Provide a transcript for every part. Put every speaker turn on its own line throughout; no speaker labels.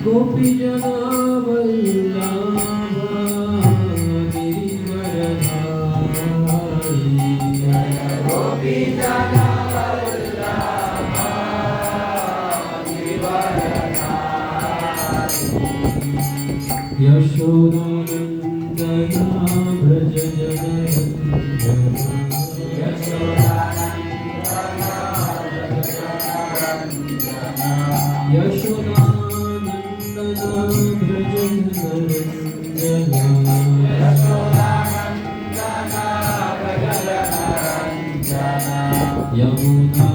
गोपीजना वल्लभा गिरिवरधारी गोपीजना वल्लभा गिरिवरधारी यशोदानन्दना व्रज जनरञ्जना यशोदानन्दना व्रज जनरञ्जना यमुना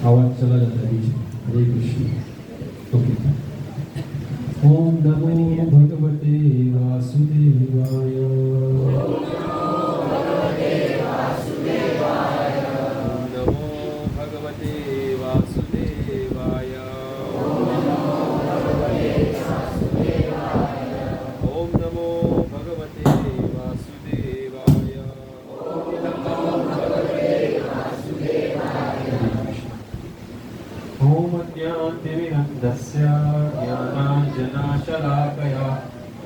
आवाज चला जाता है बीच में। हरे कृष्ण। ओके। ओम नमो भगवते वासुदेवाय।
नमो भगवते वासुदेवाय। ओम नमो भगवते वासुदेवाय।
ओम अज्ञानतिमिरन्धस्य ज्ञानाञ्जनशलाकया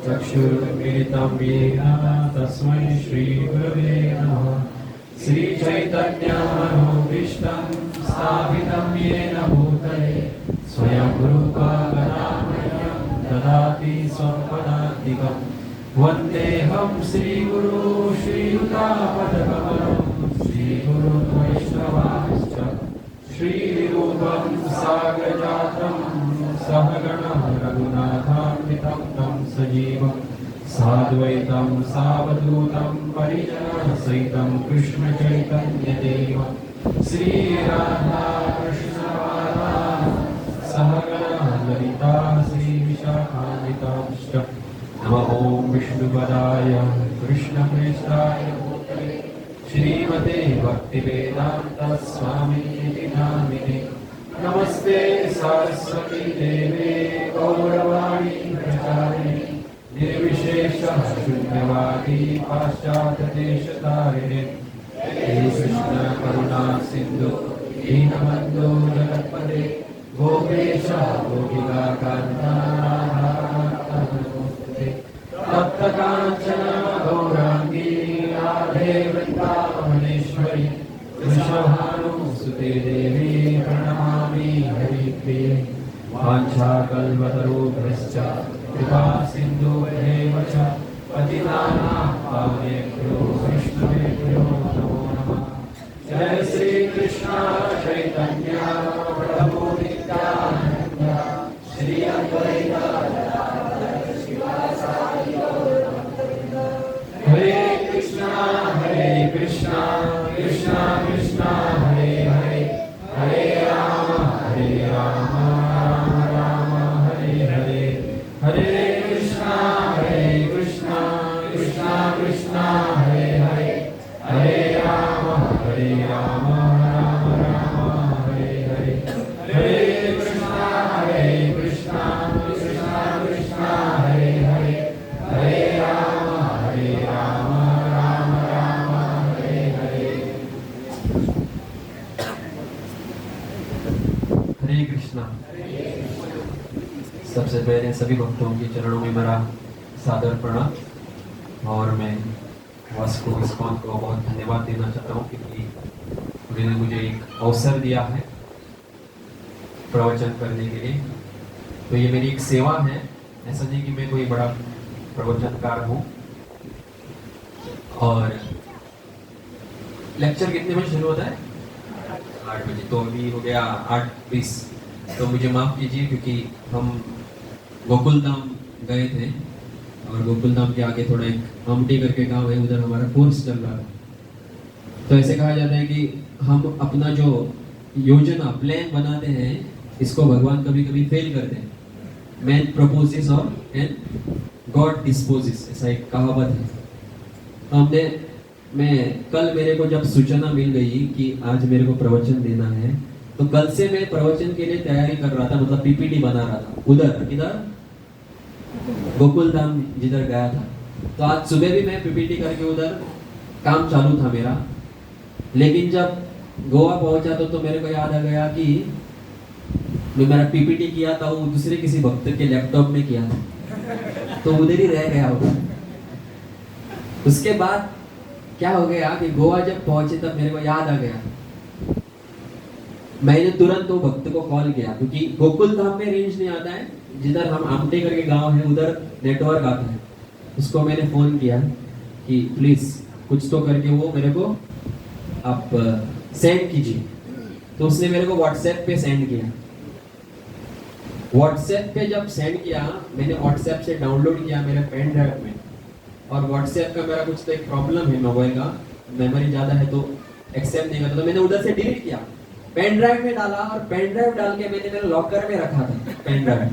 चक्षुर्मिलितं येन तस्मै श्रीगुरवे नमः। श्रीचैतन्यमनोभीष्टं स्थापितं येन भूतले स्वयं रूपकदामह्यं ददाति स्वपदान्तिकं। वन्देऽहं श्रीगुरो श्रीयुतापदकमलं श्रीगुरुं वैष्णवांश्च श्रीरूपं साग्रजातं सहगणं रघुनाथान्वितं तं सजीवं साद्वैतं सावधूतं परिजनसहितं कृष्णचैतन्यदेवं श्रीराधाकृष्णपादा सहगणा ललिता श्रीविशाखान्वितांश्च। नमः ॐ विष्णुपदाय कृष्णप्रेष्ठाय भूतले श्रीमते भक्तिवेदान्त स्वामिनिति नामिने। नमस्ते सरस्वती देवे गौरवाणी प्रचारिणे निर्विशेष शून्यवादी पाश्चात्यदेशतारिणे। हे कृष्ण करुणा सिन्धु दीनबन्धो जगत्पते गोपेश गोपिका कान्ता नमोस्तुते। तप्त काञ्चन गौराङ्गी राधे वृन्दावनेश्वरी वृषभानुसुते देवी प्रणमामि हरिप्रिये। वाञ्छाकल्पतरुभ्यश्च कृपा सिन्धुभ्येव च पतितानां पावनेभ्यो वैष्णवेभ्यो नमो नमः। जय श्री कृष्ण चैतन्य प्रभु नित्यानन्द श्री अद्वैत हरे कृष्णा कृष्णा कृष्णा हरे हरे हरे राम राम राम हरे हरे। हरे कृष्णा कृष्णा कृष्णा हरे हरे हरे राम राम राम हरे हरे। हरे कृष्णा कृष्णा कृष्णा हरे हरे हरे राम राम राम हरे हरे। हरे कृष्णा। सबसे पहले सभी भक्तों के चरणों में मेरा सादर प्रणाम और मैं वास्को इस्कॉन को बहुत धन्यवाद देना चाहता हूँ क्योंकि उन्होंने मुझे एक अवसर दिया है प्रवचन करने के लिए। तो ये मेरी एक सेवा है, ऐसा नहीं कि मैं कोई बड़ा प्रवचनकार हूँ। और लेक्चर कितने बजे शुरू होता है? 8 बजे। तो अभी हो गया 8:20। तो मुझे माफ़ कीजिए क्योंकि हम गोकुल धाम गए थे और गोकुल धाम के आगे थोड़ा एक आमटी करके गांव है, उधर हमारा कोर्स चल रहा था। तो ऐसे कहा जाता है कि हम अपना जो योजना प्लान बनाते हैं इसको भगवान कभी कभी फेल करते हैं। मैन प्रपोजेस और एंड गॉड डिस्पोजेस, ऐसा एक कहावत है। कल मेरे को जब सूचना मिल गई कि आज मेरे को प्रवचन देना है, तो कल से मैं प्रवचन के लिए तैयारी कर रहा था, मतलब पीपीटी बना रहा था उधर किधर गोकुल धाम जिधर गया था। तो आज सुबह भी मैं पीपीटी करके उधर काम चालू था मेरा। लेकिन जब गोवा पहुंचा तो मेरे को याद आ गया कि जो मेरा पीपीटी किया था वो दूसरे किसी भक्त के लैपटॉप में किया था, तो उधर ही रह गया वो। उसके बाद क्या हो गया कि गोवा जब पहुंचे तब मेरे को याद आ गया, मैंने तुरंत वो भक्त को कॉल किया, क्योंकि गोकुल धाम में रेंज नहीं आता है, जिधर हम आमटे करके गांव है उधर नेटवर्क आता है। उसको मैंने फोन किया कि प्लीज कुछ तो करके वो मेरे को आप सेंड कीजिए। तो उसने मेरे को व्हाट्सएप पे सेंड किया। व्हाट्सएप पे जब सेंड किया, मैंने व्हाट्सएप से डाउनलोड किया मेरे पेन ड्राइव में। और व्हाट्सएप का मेरा कुछ तो एक प्रॉब्लम है मोबाइल का, मेमोरी ज्यादा है तो एक्सेप्ट नहीं करता, तो मैंने उधर से डिलीट किया, पेन ड्राइव में डाला और पेन ड्राइव डाल के मैंने मेरे लॉकर में रखा था पेन ड्राइव।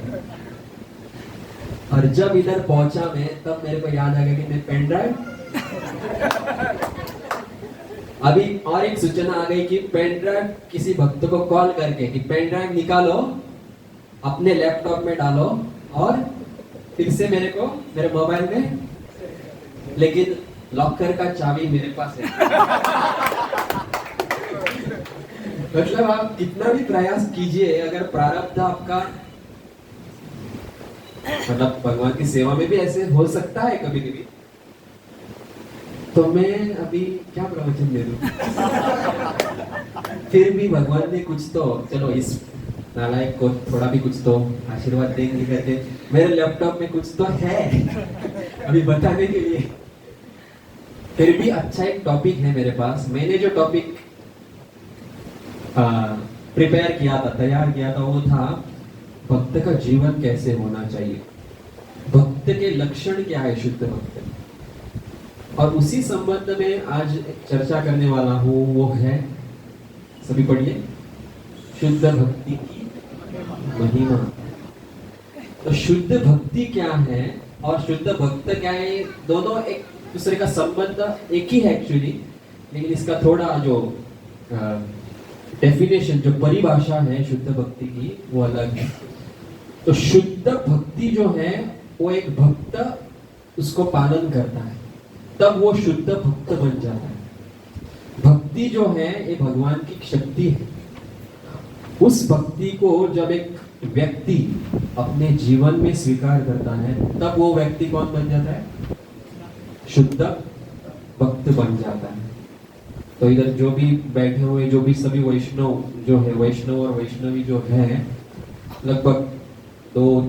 और जब इधर पहुंचा मैं, तब मेरे को याद आ गया कि मैं पेन ड्राइव अभी और एक सूचना आ गई कि पेन ड्राइव किसी भक्त को कॉल करके कि पेन ड्राइव निकालो, अपने लैपटॉप में डालो और फिर से मेरे को मेरे मोबाइल में, लेकिन लॉकर का चाबी मेरे पास है। मतलब आप कितना भी प्रयास कीजिए, अगर प्रारब्ध आपका, मतलब भगवान की सेवा में भी ऐसे हो सकता है कभी कभी, तो मैं अभी क्या प्रवचन दे दूं। फिर भी भगवान ने कुछ तो, चलो इस नालायक को थोड़ा भी कुछ तो आशीर्वाद देंगे करके मेरे लैपटॉप में कुछ तो है अभी बताने के लिए। फिर भी अच्छा एक टॉपिक है मेरे पास। मैंने जो टॉपिक प्रिपेयर किया था, तैयार किया था, वो था भक्त का जीवन कैसे होना चाहिए, भक्त के लक्षण क्या है शुद्ध भक्त। और उसी संबंध में आज चर्चा करने वाला हूं, वो है, सभी पढ़िए, शुद्ध भक्ति की महिमा। तो शुद्ध भक्ति क्या है और शुद्ध भक्त क्या है, दोनों एक दूसरे का संबंध एक ही है एक्चुअली, लेकिन इसका थोड़ा जो डेफिनेशन, जो परिभाषा है शुद्ध भक्ति की, वो अलग है। तो शुद्ध भक्ति जो है वो एक भक्त उसको पालन करता है, तब वो शुद्ध भक्त बन जाता है। भक्ति जो है ये भगवान की शक्ति है। उस भक्ति को जब एक व्यक्ति अपने जीवन में स्वीकार करता है, तब वो व्यक्ति कौन बन जाता है, शुद्ध भक्त बन जाता है। तो इधर जो भी बैठे हुए, जो भी सभी वैष्णव जो है, वैष्णव और वैष्णवी जो है, लगभग 2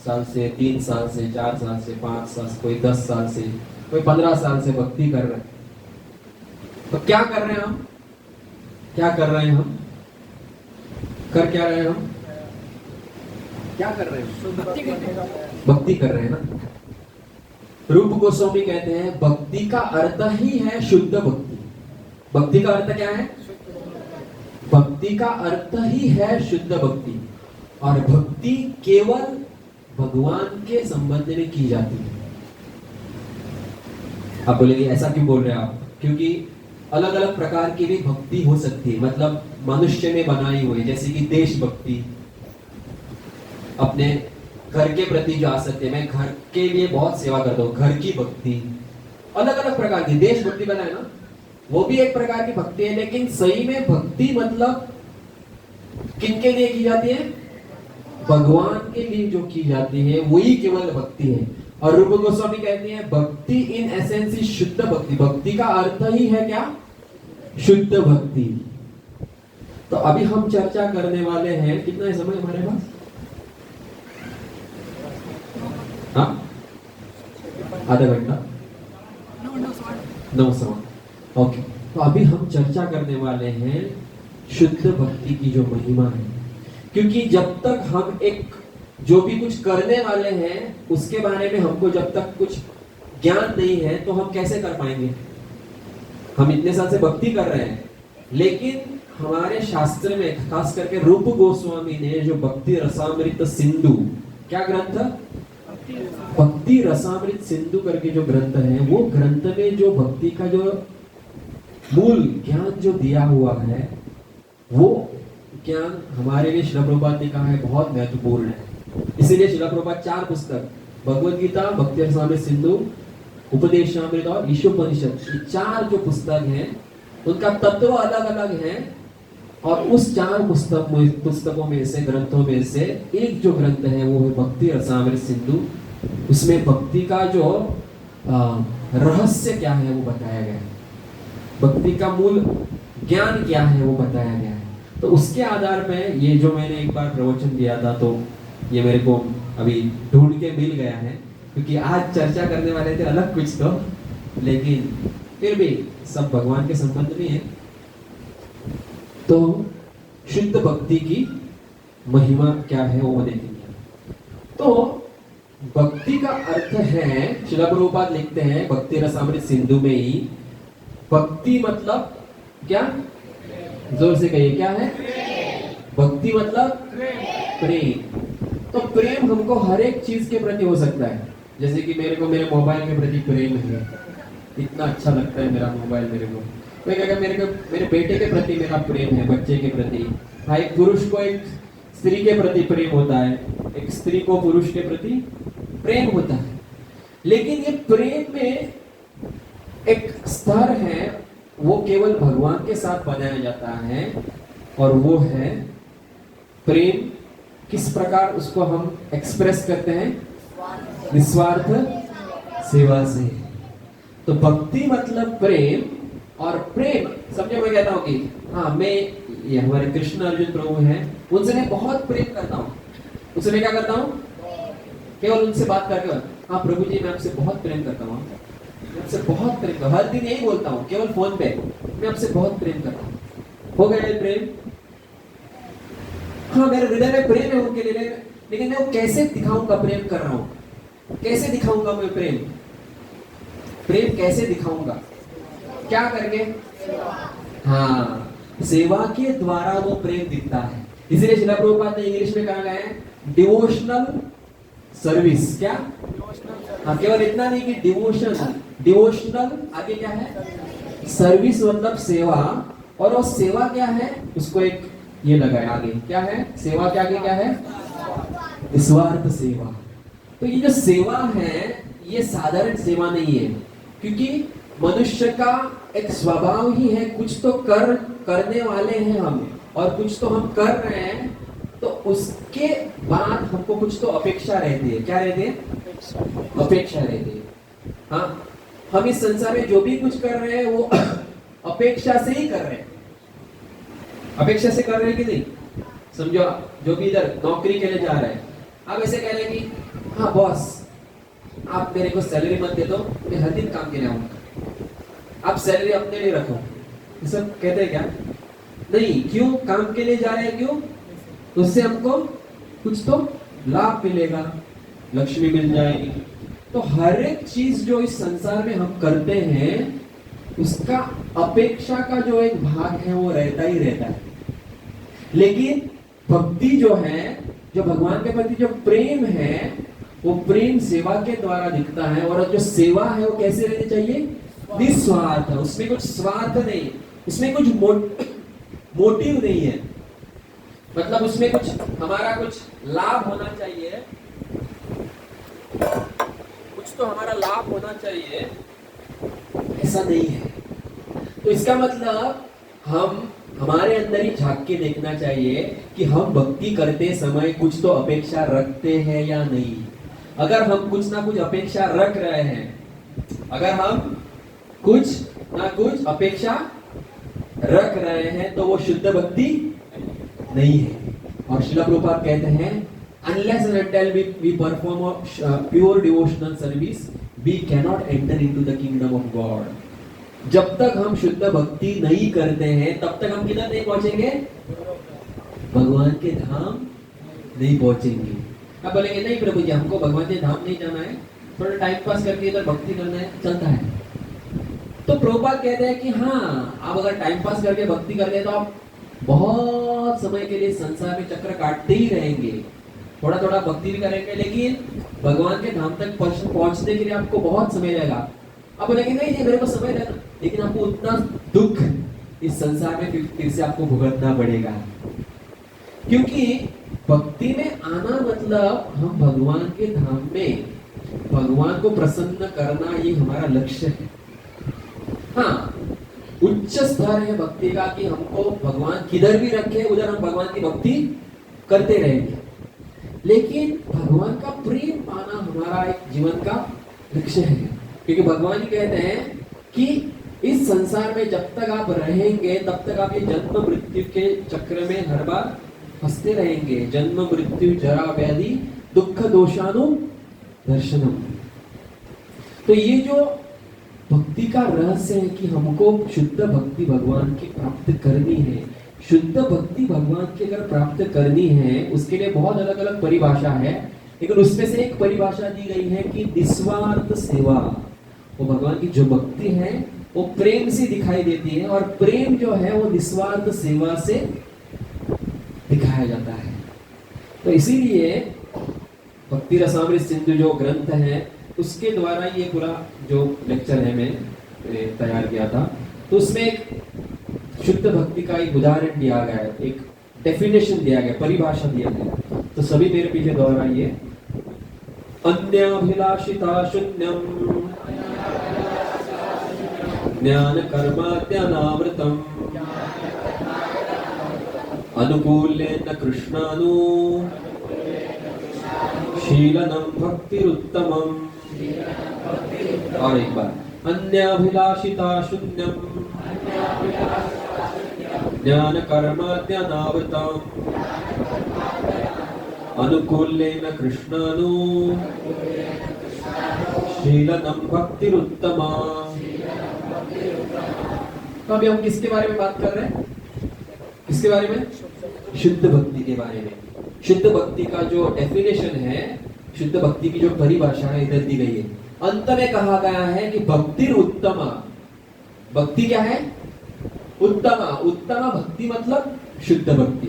साल से 3 साल से 4 साल से 5 साल से, कोई 10 साल से, कोई 15 साल से भक्ति कर रहे हैं। तो क्या कर रहे हैं हम, क्या कर रहे हैं हम, कर क्या रहे हैं हम, क्या कर रहे हैं, भक्ति कर रहे हैं ना। रूप गोस्वामी कहते हैं भक्ति का अर्थ ही है शुद्ध भक्ति। भक्ति का अर्थ क्या है, भक्ति का अर्थ ही है शुद्ध भक्ति। और भक्ति केवल भगवान के संबंध में की जाती है। आप बोलेंगे ऐसा क्यों बोल रहे हैं आप, क्योंकि अलग अलग प्रकार की भी भक्ति हो सकती है, मतलब मनुष्य में बनाई हुई, जैसे कि देशभक्ति, अपने घर के प्रति जो आसक्ति है, मैं घर के लिए बहुत सेवा करता हूँ, घर की भक्ति, अलग अलग प्रकार की देशभक्ति बनाए ना, वो भी एक प्रकार की भक्ति है। लेकिन सही में भक्ति मतलब किनके लिए की जाती है, भगवान के लिए जो की जाती है वही केवल भक्ति है। और रूप गोस्वामी कहते हैं भक्ति इन एसेंस इज शुद्ध भक्ति। भक्ति का अर्थ ही है क्या, शुद्ध भक्ति। तो अभी हम चर्चा करने वाले हैं, कितना है समय हमारे पास, हाँ, आधा घंटा, 9 ओके। तो अभी हम चर्चा करने वाले हैं शुद्ध भक्ति की जो महिमा है। क्योंकि जब तक हम एक जो भी कुछ करने वाले हैं उसके बारे में हमको जब तक कुछ ज्ञान नहीं है तो हम कैसे कर पाएंगे। हम इतने साल से भक्ति कर रहे हैं, लेकिन हमारे शास्त्र में खास करके रूप गोस्वामी ने जो भक्ति रसामृत सिंधु, क्या ग्रंथ, भक्ति रसामृत सिंधु करके जो ग्रंथ है, वो ग्रंथ में जो भक्ति का जो मूल ज्ञान जो दिया हुआ है, वो ज्ञान हमारे लिए श्रील प्रभुपाद ने कहा है बहुत महत्वपूर्ण है। इसीलिए श्रील प्रभुपाद 4 पुस्तक, भगवद गीता, भक्ति रसामृत सिंधु, उपदेशामृत और ईशोपनिषद, ये 4 जो पुस्तक हैं उनका तत्व अलग अलग है, और उस 4 पुस्तकों में से, ग्रंथों में से एक जो ग्रंथ है वो है भक्ति रसामृत सिंधु। उसमें भक्ति का जो रहस्य क्या है वो बताया गया है, भक्ति का मूल ज्ञान क्या है वो बताया गया है। तो उसके आधार पे ये जो मैंने एक बार प्रवचन दिया था, तो ये मेरे को अभी ढूंढ के मिल गया है, क्योंकि आज चर्चा करने वाले थे अलग कुछ तो, लेकिन फिर भी सब भगवान के संबंध में है। तो शुद्ध भक्ति की महिमा क्या है वो देखेंगे। तो भक्ति का अर्थ है, श्रील प्रभुपाद लिखते हैं भक्ति रसामृत सिंधु में ही, भक्ति मतलब क्या, जोर से कहिए, क्या है भक्ति मतलब प्रेम। तो प्रेम हमको हर एक चीज के प्रति हो सकता है। जैसे कि मेरे को मेरे मोबाइल के प्रति प्रेम है, इतना अच्छा लगता है मेरा मोबाइल मेरे को। कोई कहेगा मेरे बेटे के प्रति मेरा प्रेम है, बच्चे के प्रति। हाँ, एक पुरुष को एक स्त्री के प्रति प्रेम होता है, एक स्त्री को पुरुष के प्रति प्रेम होता है। लेकिन ये प्रेम में एक स्तर है, वो केवल भगवान के साथ बनाया जाता है, और वो है प्रेम किस प्रकार उसको हम एक्सप्रेस करते हैं, निस्वार्थ सेवा से। तो भक्ति मतलब प्रेम, और प्रेम समझो, मैं कहता हूँ कि हाँ, मैं ये हमारे कृष्ण अर्जुन प्रभु हैं, उनसे मैं बहुत प्रेम करता हूँ। उनसे मैं क्या करता हूँ, केवल उनसे बात करके, हाँ प्रभु जी मैं आपसे बहुत प्रेम करता हूँ, मैं आपसे बहुत प्रेम करता हूँ, हर दिन यही बोलता हूँ, केवल फोन पे मैं आपसे बहुत प्रेम करता हूँ। हो गया ये प्रेम? हाँ, मेरे हृदय में प्रेम है उनके लिए, लेकिन मैं वो कैसे दिखाऊंगा प्रेम कर रहा हूँ, कैसे दिखाऊंगा मैं प्रेम, प्रेम कैसे दिखाऊंगा, क्या करके? हाँ, सेवा के द्वारा वो प्रेम दिखता है। इसलिए श्रील प्रभुपाद ने इंग्लिश में कहा गया है डिवोशनल सर्विस। क्या? हाँ, केवल इतना नहीं कि डिवोशन, डिवोशनल आगे क्या है, सर्विस मतलब सेवा, और वो सेवा क्या है, उसको एक ये लगाए आगे, क्या है सेवा के आगे क्या है, निस्वार्थ सेवा। तो ये जो सेवा है ये साधारण सेवा नहीं है, क्योंकि मनुष्य का एक स्वभाव ही है, कुछ तो करने वाले हैं हम, और कुछ तो हम कर रहे हैं, तो उसके बाद हमको कुछ तो अपेक्षा रहती है। क्या रहती है? अपेक्षा रहती है। हाँ, हम इस संसार में जो भी कुछ कर रहे हैं वो अपेक्षा से ही कर रहे हैं। अपेक्षा से कर रहे हैं कि नहीं? समझो, जो भी इधर नौकरी के लिए जा रहे हैं, आप ऐसे कह रहे हैं कि हाँ बॉस आप मेरे को सैलरी मत दे दो, मैं हर दिन काम के लिए आऊंगा, आप सैलरी अपने लिए रखो। ये सब कहते हैं क्या? नहीं, क्यों? काम के लिए जा रहे हैं, क्यों? उससे हमको कुछ तो लाभ मिलेगा, लक्ष्मी मिल जाएगी। तो हर एक चीज जो इस संसार में हम करते हैं उसका अपेक्षा का जो एक भाग है वो रहता ही रहता है। लेकिन भक्ति जो है, जो भगवान के प्रति जो प्रेम है, वो प्रेम सेवा के द्वारा दिखता है। और जो सेवा है वो कैसे रहनी चाहिए? निस्वार्थ। उसमें कुछ स्वार्थ नहीं, उसमें कुछ मोटिव नहीं है, मतलब उसमें कुछ हमारा कुछ लाभ होना चाहिए, कुछ तो हमारा लाभ होना चाहिए, ऐसा नहीं है। तो इसका मतलब हमारे अंदर ही झांक के देखना चाहिए कि हम भक्ति करते समय कुछ तो अपेक्षा रखते हैं या नहीं। अगर हम कुछ ना कुछ अपेक्षा रख रहे हैं, अगर हम कुछ ना कुछ अपेक्षा रख रहे हैं, तो वो शुद्ध भक्ति नहीं है। और श्रील प्रभुपाद कहते हैं unless and until we perform a pure devotional service, we cannot enter into the kingdom of God. जब तक हम शुद्ध भक्ति नहीं करते हैं तब तक हम किधर नहीं पहुंचेंगे? भगवान के धाम नहीं पहुंचेंगे। अब बोलेंगे नहीं प्रभु जी हमको भगवान के धाम नहीं जाना है, थोड़ा टाइम पास करके इधर भक्ति करना है, चलता है। तो प्रभुपाद कहते हैं कि हाँ आप अगर टाइम पास करके भक्ति कर रहे तो आप बहुत समय के लिए संसार में चक्र काटते ही रहेंगे, थोड़ा थोड़ा भक्ति भी करेंगे, लेकिन भगवान के धाम तक पहुंचने के लिए आपको बहुत समय लगेगा। अब बोलेंगे नहीं नहीं मेरे को समय लगा, लेकिन आपको उतना दुख इस संसार में फिर से आपको भुगतना पड़ेगा, क्योंकि भक्ति में आना मतलब हम भगवान के धाम में भगवान को प्रसन्न करना, ये हमारा लक्ष्य है। हाँ उच्च स्तर है भक्ति का कि हमको भगवान किधर भी रखे उधर हम भगवान की भक्ति करते रहेंगे, लेकिन भगवान का प्रेम पाना हमारा एक जीवन का लक्ष्य है, क्योंकि भगवान ही कहते हैं कि इस संसार में जब तक आप रहेंगे तब तक आप ये जन्म मृत्यु के चक्र में हर बार फंसते रहेंगे। जन्म मृत्यु जरा व्याधि दुख दोषानु दर्शनम। तो ये जो भक्ति का रहस्य है कि हमको शुद्ध भक्ति भगवान की प्राप्त करनी है, शुद्ध भक्ति भगवान की अगर प्राप्त करनी है उसके लिए बहुत अलग अलग परिभाषा है, लेकिन उसमें से एक परिभाषा दी गई है कि निस्वार्थ सेवा। वो भगवान की जो भक्ति है वो प्रेम से दिखाई देती है, और प्रेम जो है वो निस्वार्थ सेवा से दिखाया जाता है। तो इसीलिए भक्ति रसामृत सिंधु जो ग्रंथ है उसके द्वारा ये पूरा जो लेक्चर है मैं तैयार किया था, तो उसमें एक शुद्ध भक्ति का एक उदाहरण दिया गया है, एक डेफिनेशन दिया गया, परिभाषा दिया गया। तो सभी मेरे पीछे दोहराइए। अन्याभिलाषिता शून्यम ज्ञान कर्माद्यनावृतम अनुकूलेन कृष्णानु शीलनम भक्तिरुत्तमम। और एक बार अन्याभिलाषिता शून्यम ज्ञान कर्माद्यनावृतम अनुकूलेन कृष्णानु शीलनम भक्तिरुत्तमम। तो अभी हम किसके बारे में बात कर रहे हैं? किसके बारे में? शुद्ध भक्ति के बारे में। शुद्ध भक्ति का जो डेफिनेशन है, शुद्ध भक्ति की जो परिभाषा है इधर दी गई है। अंत में कहा गया है कि भक्ति उत्तमा। भक्ति क्या है? उत्तमा। उत्तमा भक्ति मतलब शुद्ध भक्ति।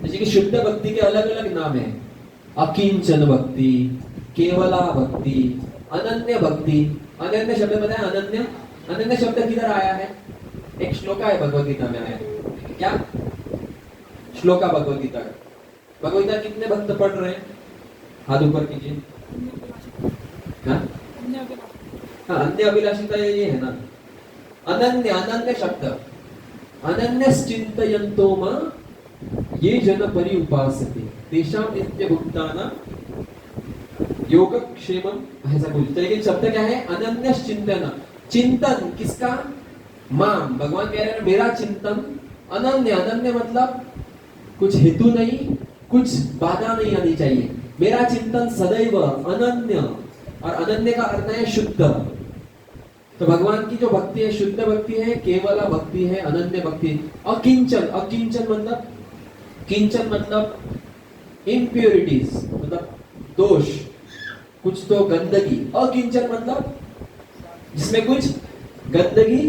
जैसे कि शुद्ध भक्ति के अलग अलग नाम है, अकिंचन भक्ति, केवला भक्ति, अनन्य भक्ति। अनन्य शब्द पता है? अनन्य अनन्य शब्द किधर आया है? एक श्लोका है भगवद गीता में आया। क्या श्लोका भगवद गीता का? भगवद गीता कितने भक्त पढ़ रहे हैं? हाथ ऊपर कीजिए। हाँ, अन्य अभिलाषिता ये है ना, अनन्य। अनन्य शब्द, अनन्य चिंतयन्तो मां ये जन परि उपासते तेषां नित्य भुक्ताना योगक्षेमम, ऐसा बोलते। लेकिन शब्द क्या है? अनन्य चिंतन। चिंतन किसका? मां। भगवान कह रहे हैं मेरा चिंतन अनन्य। अनन्य मतलब कुछ हेतु नहीं, कुछ बाधा नहीं आनी चाहिए। मेरा चिंतन सदैव अनन्य, और अनन्य का अर्थ है शुद्ध। तो भगवान की जो भक्ति है शुद्ध भक्ति है, केवला भक्ति है, अनन्य भक्ति। अकिंचन, अकिंचन मतलब, किंचन मतलब इम्प्योरिटीज, मतलब दोष, कुछ तो गंदगी। अकिंचन मतलब जिसमें कुछ गंदगी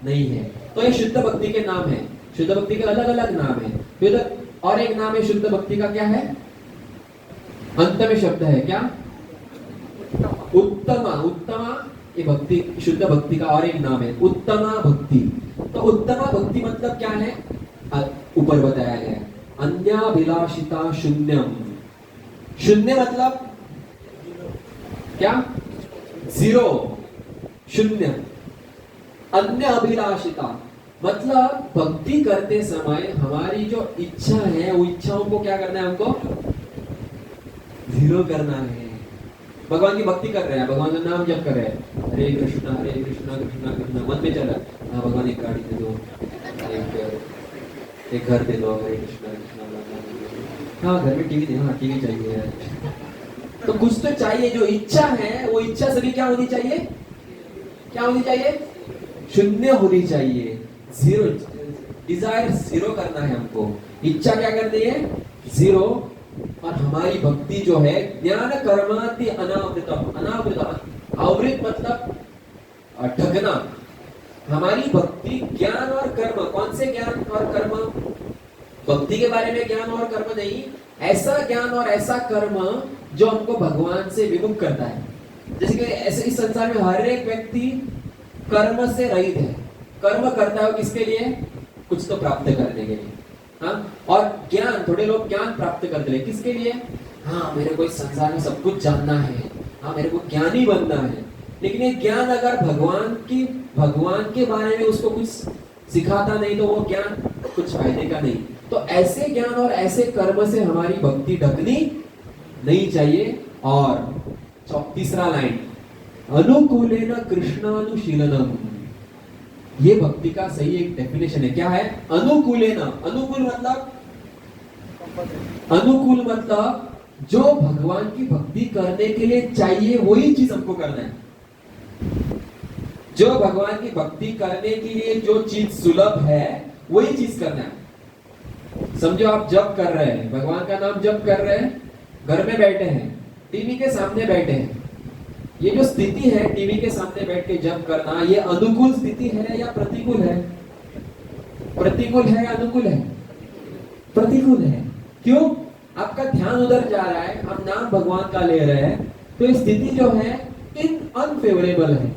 नहीं है। तो ये शुद्ध भक्ति के नाम है। शुद्ध भक्ति के अलग अलग नाम है। फिर और एक नाम है शुद्ध भक्ति का, क्या है? अंत में शब्द है क्या? उत्तमा। उत्तमा ये भक्ति, शुद्ध भक्ति का और एक नाम है उत्तमा भक्ति। तो उत्तमा भक्ति मतलब क्या है? ऊपर बताया गया, अन्याभिलाषिता शून्यम। शून्य मतलब क्या? जीरो, शून्य। अन्य अभिलाषिता मतलब भक्ति करते समय हमारी जो इच्छा है वो इच्छाओं को क्या करना है? हमको जीरो करना है। भगवान की भक्ति कर रहे हैं, भगवान का नाम जप कर रहे हैं, हरे कृष्णा कृष्णा कृष्णा मन में चला। हाँ भगवान एक गाड़ी दे दो, एक घर दे दो, हरे कृष्णा कृष्णा। हाँ घर में टीवी दे, हाँ टीवी चाहिए। तो कुछ तो चाहिए, जो इच्छा है वो इच्छा सभी क्या होनी चाहिए? क्या होनी चाहिए? शून्य होनी चाहिए। जीरो, डिजायर जीरो करना है हमको। इच्छा क्या करनी है? जीरो। और हमारी भक्ति जो है ज्ञान कर्माति अनावृतम, अनावृत आवृत मतलब ढकना। हमारी भक्ति ज्ञान और कर्म, कौन से ज्ञान और कर्म? भक्ति के बारे में ज्ञान और कर्म नहीं, ऐसा ज्ञान और ऐसा कर्म जो हमको भगवान से विमुख करता है। जैसे कि ऐसे इस संसार में हर एक व्यक्ति कर्म से रहित है, कर्म करता है किसके लिए? कुछ तो प्राप्त करने के लिए। हाँ, और ज्ञान, थोड़े लोग ज्ञान प्राप्त करते हैं किसके लिए? हाँ, मेरे को इस संसार में सब कुछ जानना है, हाँ मेरे को ज्ञानी बनना है। लेकिन ये ज्ञान अगर भगवान के बारे में उसको कुछ सिखाता नहीं तो वो ज्ञान कुछ फायदे का नहीं। तो ऐसे ज्ञान और ऐसे कर्म से हमारी भक्ति ढकनी नहीं चाहिए। और तीसरा लाइन, अनुकूलेन कृष्णानुशीलनम, ये भक्ति का सही एक डेफिनेशन है। क्या है? अनुकूलेन, अनुकूल मतलब जो भगवान की भक्ति करने के लिए चाहिए वही चीज हमको करना है। जो भगवान की भक्ति करने के लिए जो चीज सुलभ है वही चीज करना है। समझो आप जप कर रहे हैं, भगवान का नाम जप कर रहे हैं, घर में बैठे हैं, टीवी के सामने बैठे हैं। ये जो स्थिति है टीवी के सामने बैठ के जप करना, ये अनुकूल स्थिति है या प्रतिकूल है? प्रतिकूल है या अनुकूल है? प्रतिकूल है। क्यों? आपका ध्यान उधर जा रहा है, हम नाम भगवान का ले रहे हैं, तो ये स्थिति जो है इन अनफेवरेबल है।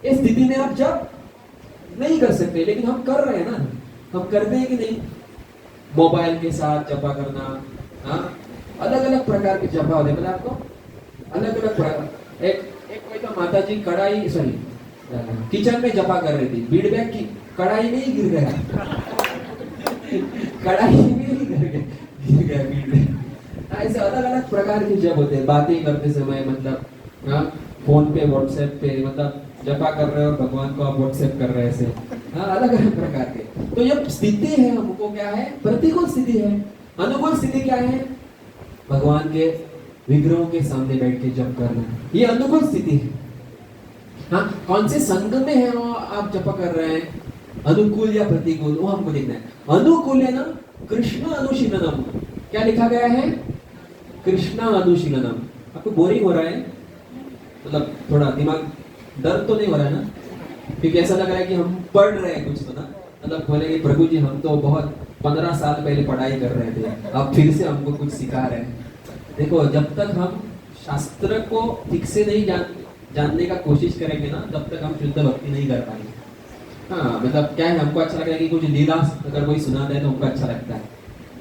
इस स्थिति में आप जप नहीं कर सकते, लेकिन हम कर रहे हैं ना, हम करते हैं कि नहीं? मोबाइल के साथ जपा करना, हाँ अलग अलग प्रकार के जपा होते हैं, आपको अलग अलग प्रकार। एक कोई तो माता जी किचन में जपा कर रही थी, फीडबैक की कढ़ाई में ही गिर गया कढ़ाई में ही गिर गया फीडबैक। ऐसे अलग अलग प्रकार के जप होते हैं। बातें करते समय मतलब, हाँ फोन पे व्हाट्सएप पे मतलब जपा कर रहे हो, भगवान को आप व्हाट्सएप कर रहे हैं, हाँ अलग अलग प्रकार के। तो ये स्थिति है हमको क्या है? प्रतिकूल स्थिति है। अनुकूल स्थिति क्या है? भगवान के विग्रहों के सामने बैठ के जप करना, ये अनुकूल स्थिति है। हाँ, कौन से संग में है वो आप जप कर रहे हैं, अनुकूल या प्रतिकूल, वो हमको देखना है। अनुकूल है ना, कृष्ण अनुशीलनम, क्या लिखा गया है? कृष्ण अनुशीलनम। आपको बोरिंग हो रहा है? मतलब थोड़ा दिमाग दर्द तो नहीं हो रहा है ना? क्योंकि ऐसा लग रहा है कि हम पढ़ रहे हैं कुछ तो ना, मतलब बोलेंगे प्रभु जी हम तो बहुत 15 साल पहले पढ़ाई कर रहे थे, अब फिर से हमको कुछ सिखा रहे हैं। देखो, जब तक हम शास्त्र को ठीक से नहीं जानने का कोशिश करेंगे ना, तब तक हम शुद्ध भक्ति नहीं कर पाएंगे। हाँ मतलब क्या है, हमको अच्छा लगता है कि कुछ लीला अगर कोई सुनाता है तो हमको अच्छा लगता है,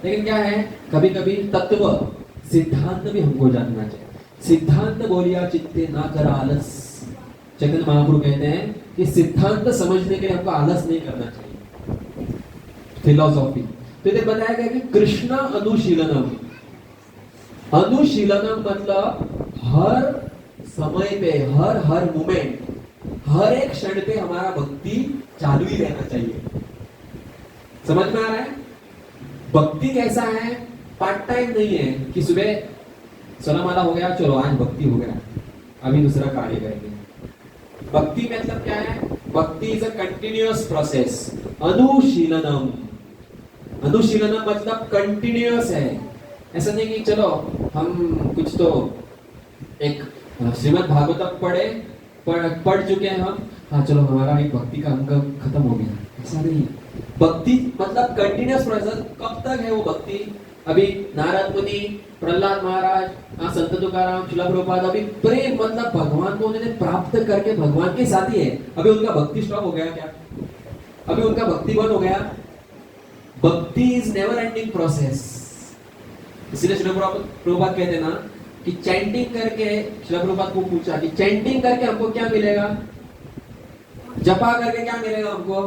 लेकिन क्या है कभी कभी तत्व सिद्धांत भी हमको जानना चाहिए। सिद्धांत बोलिया चित्ते ना कर आलस। चैतन्य महाप्रभु कहते हैं कि सिद्धांत समझने के लिए हमको आलस नहीं करना चाहिए, फिलॉसॉफी। तो इधर बताया गया कि कृष्ण अनुशीलनम। अनुशीलनम मतलब हर समय पे, हर मोमेंट, हर एक क्षण पे हमारा भक्ति चालू ही रहना चाहिए। समझ में आ रहा है? भक्ति कैसा है? पार्ट टाइम नहीं है कि सुबह सोनामाला हो गया, चलो आज भक्ति हो गया, अभी दूसरा कार्य करेंगे। भक्ति मतलब क्या है? भक्ति इज अ कंटिन्यूअस प्रोसेस। अनुशीलनम, अनुशीलनम मतलब कंटिन्यूअस है। ऐसा नहीं कि चलो हम कुछ तो एक श्रीमद् भागवतम पढ़ चुके हैं हम, हाँ चलो हमारा एक भक्ति का अंग खत्म हो गया, ऐसा नहीं। भक्ति मतलब कंटिन्यूअस प्रोसेस। कब तक है वो भक्ति? अभी नारद मुनि, प्रहलाद महाराज, संत तुकाराम, श्रील प्रभुपाद, अभी प्रेम मतलब भगवान को उन्होंने प्राप्त करके भगवान के साथ ही है। अभी उनका भक्ति स्टॉप हो गया क्या? अभी उनका भक्ति बंद हो गया? भक्ति इज नेवर एंडिंग प्रोसेस। इसलिए श्रील प्रभुपाद कहते हैं ना कि चैंटिंग करके, श्रील प्रभुपाद को पूछा कि चैंटिंग करके हमको क्या मिलेगा? जपा करके क्या मिलेगा हमको?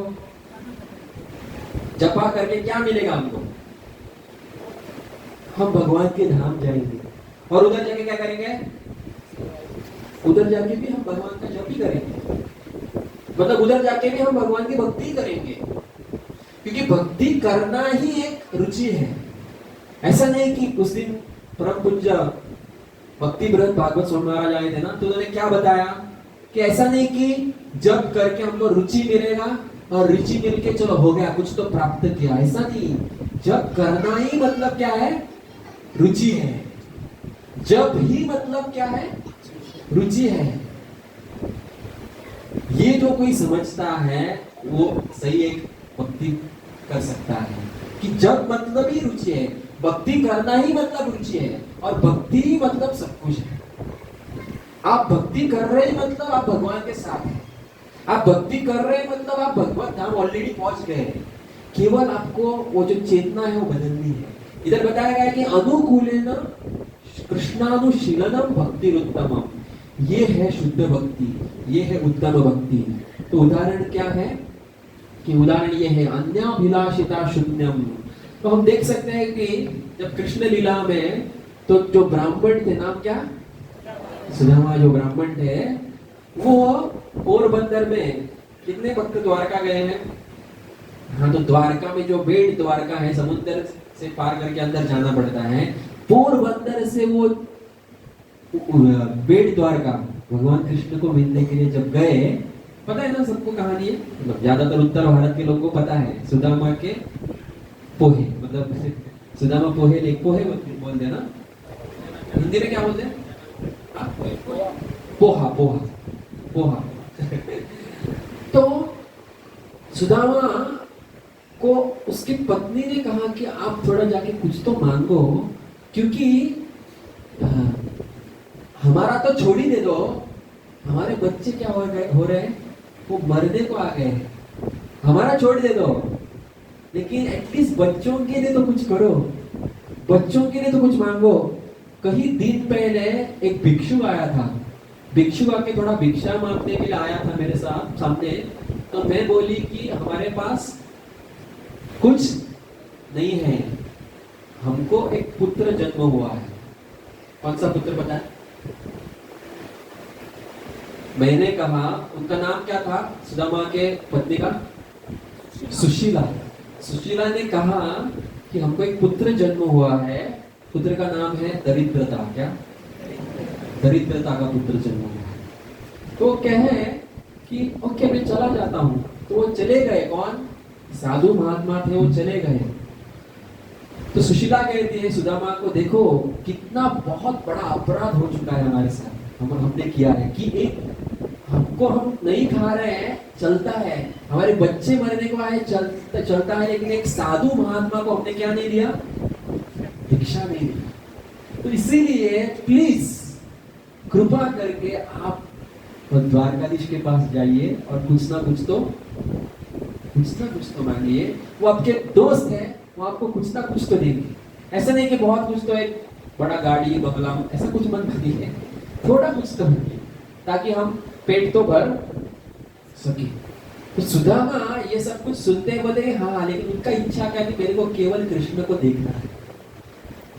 जपा करके क्या मिलेगा हमको? हम भगवान के धाम जाएंगे और उधर जाके क्या करेंगे? उधर जाके भी हम भगवान का जप ही करेंगे, मतलब उधर जाके भी हम भगवान की भक्ति करेंगे, क्योंकि भक्ति करना ही एक रुचि है। ऐसा नहीं कि उस दिन परम पूज्य भक्ति बृहद भागवत स्वामी महाराज आए थे ना, तो उन्होंने क्या बताया कि ऐसा नहीं कि जप करके हमको रुचि मिलेगा और रुचि मिलके चलो हो गया, कुछ तो प्राप्त किया, ऐसा नहीं। जप करना ही मतलब क्या है? रुचि है। जब ही मतलब क्या है? रुचि है। ये जो कोई समझता है वो सही एक भक्ति कर सकता है कि जब मतलब ही रुचि है, भक्ति करना ही मतलब रुचि है, और भक्ति ही मतलब सब कुछ है। आप भक्ति कर रहे हैं मतलब आप भगवान के साथ हैं। आप भक्ति कर रहे हैं मतलब आप भगवत धाम ऑलरेडी पहुंच गए हैं। केवल आपको वो जो चेतना है वो बदलनी है। इधर बताया गया है कि अनुकूलेन कृष्णानुशीलनम भक्तिरुत्तमम, ये है शुद्ध भक्ति, ये है उत्तम भक्ति। तो उदाहरण क्या है? कि उदाहरण ये है अन्याभिलाषिता शून्यम। तो हम देख सकते हैं कि जब कृष्ण लीला में तो जो ब्राह्मण थे, नाम क्या? सुदामा जो ब्राह्मण थे, वो पोरबंदर में कितने भक्त द्वारका गए हैं? हाँ, तो द्वारका में जो बेट द्वारका है, समुद्र से पार करके अंदर जाना पड़ता है। पोरबंदर से वो बेट द्वारका भगवान कृष्ण को मिलने के लिए जब गए, पता है ना सबको कहानी है, मतलब ज्यादातर उत्तर भारत के लोगों को पता है। सुदामा के पोहे, मतलब सुदामा पोहे बोलते हैं ना, हिंदी में क्या बोलते हैं? पोहा पोहा पोहा। तो सुदामा को उसकी पत्नी ने कहा कि आप थोड़ा जाके कुछ तो मांगो, क्योंकि हमारा तो छोड़ ही दे दो, हमारे बच्चे क्या हो रहे हैं, वो मरने को आ गए हैं, हमारा छोड़ दे दो, लेकिन एटलीस्ट बच्चों के लिए तो कुछ करो, बच्चों के लिए तो कुछ मांगो। कहीं दिन पहले एक भिक्षु आया था, भिक्षु आके थोड़ा भिक्षा मांगने के लिए आया था मेरे साथ सामने। तो मैं बोली कि हमारे पास कुछ नहीं है, हमको एक पुत्र जन्म हुआ है। कौन सा पुत्र पता है? मैंने कहा, उनका नाम क्या था सुदामा के पत्नी का? सुशीला। सुशीला ने कहा कि हमको एक पुत्र जन्म हुआ है, पुत्र का नाम है दरिद्रता। क्या? दरिद्रता का पुत्र जन्म हुआ है। तो कहे कि ओके मैं चला जाता हूँ। तो वो चले गए। कौन? साधु महात्मा थे, वो चले गए। तो सुशीला कहती है सुदामा को, देखो कितना बहुत बड़ा अपराध हो चुका है हमारे साथ, हमने किया है कि एक हमको हम नहीं खा रहे हैं, चलता है, हमारे बच्चे मरने को आए, चलता है, लेकिन एक साधु महात्मा को हमने क्या नहीं दिया? भिक्षा नहीं दी। तो इसीलिए प्लीज कृपा करके आप द्वारकाधीश के पास जाइए और कुछ ना कुछ तो मांगिए। वो आपके दोस्त हैं, वो आपको कुछ ना कुछ तो देंगे। ऐसा नहीं कि बहुत कुछ, तो एक बड़ा गाड़ी बंगला, ऐसा कुछ मत मांगिए, थोड़ा कुछ तो मांगिए ताकि हम पेट तो भर सके। तो सुदामा ये सब कुछ सुनते बोले हाँ, लेकिन उनका इच्छा क्या थी? मेरे को केवल कृष्ण को देखना है,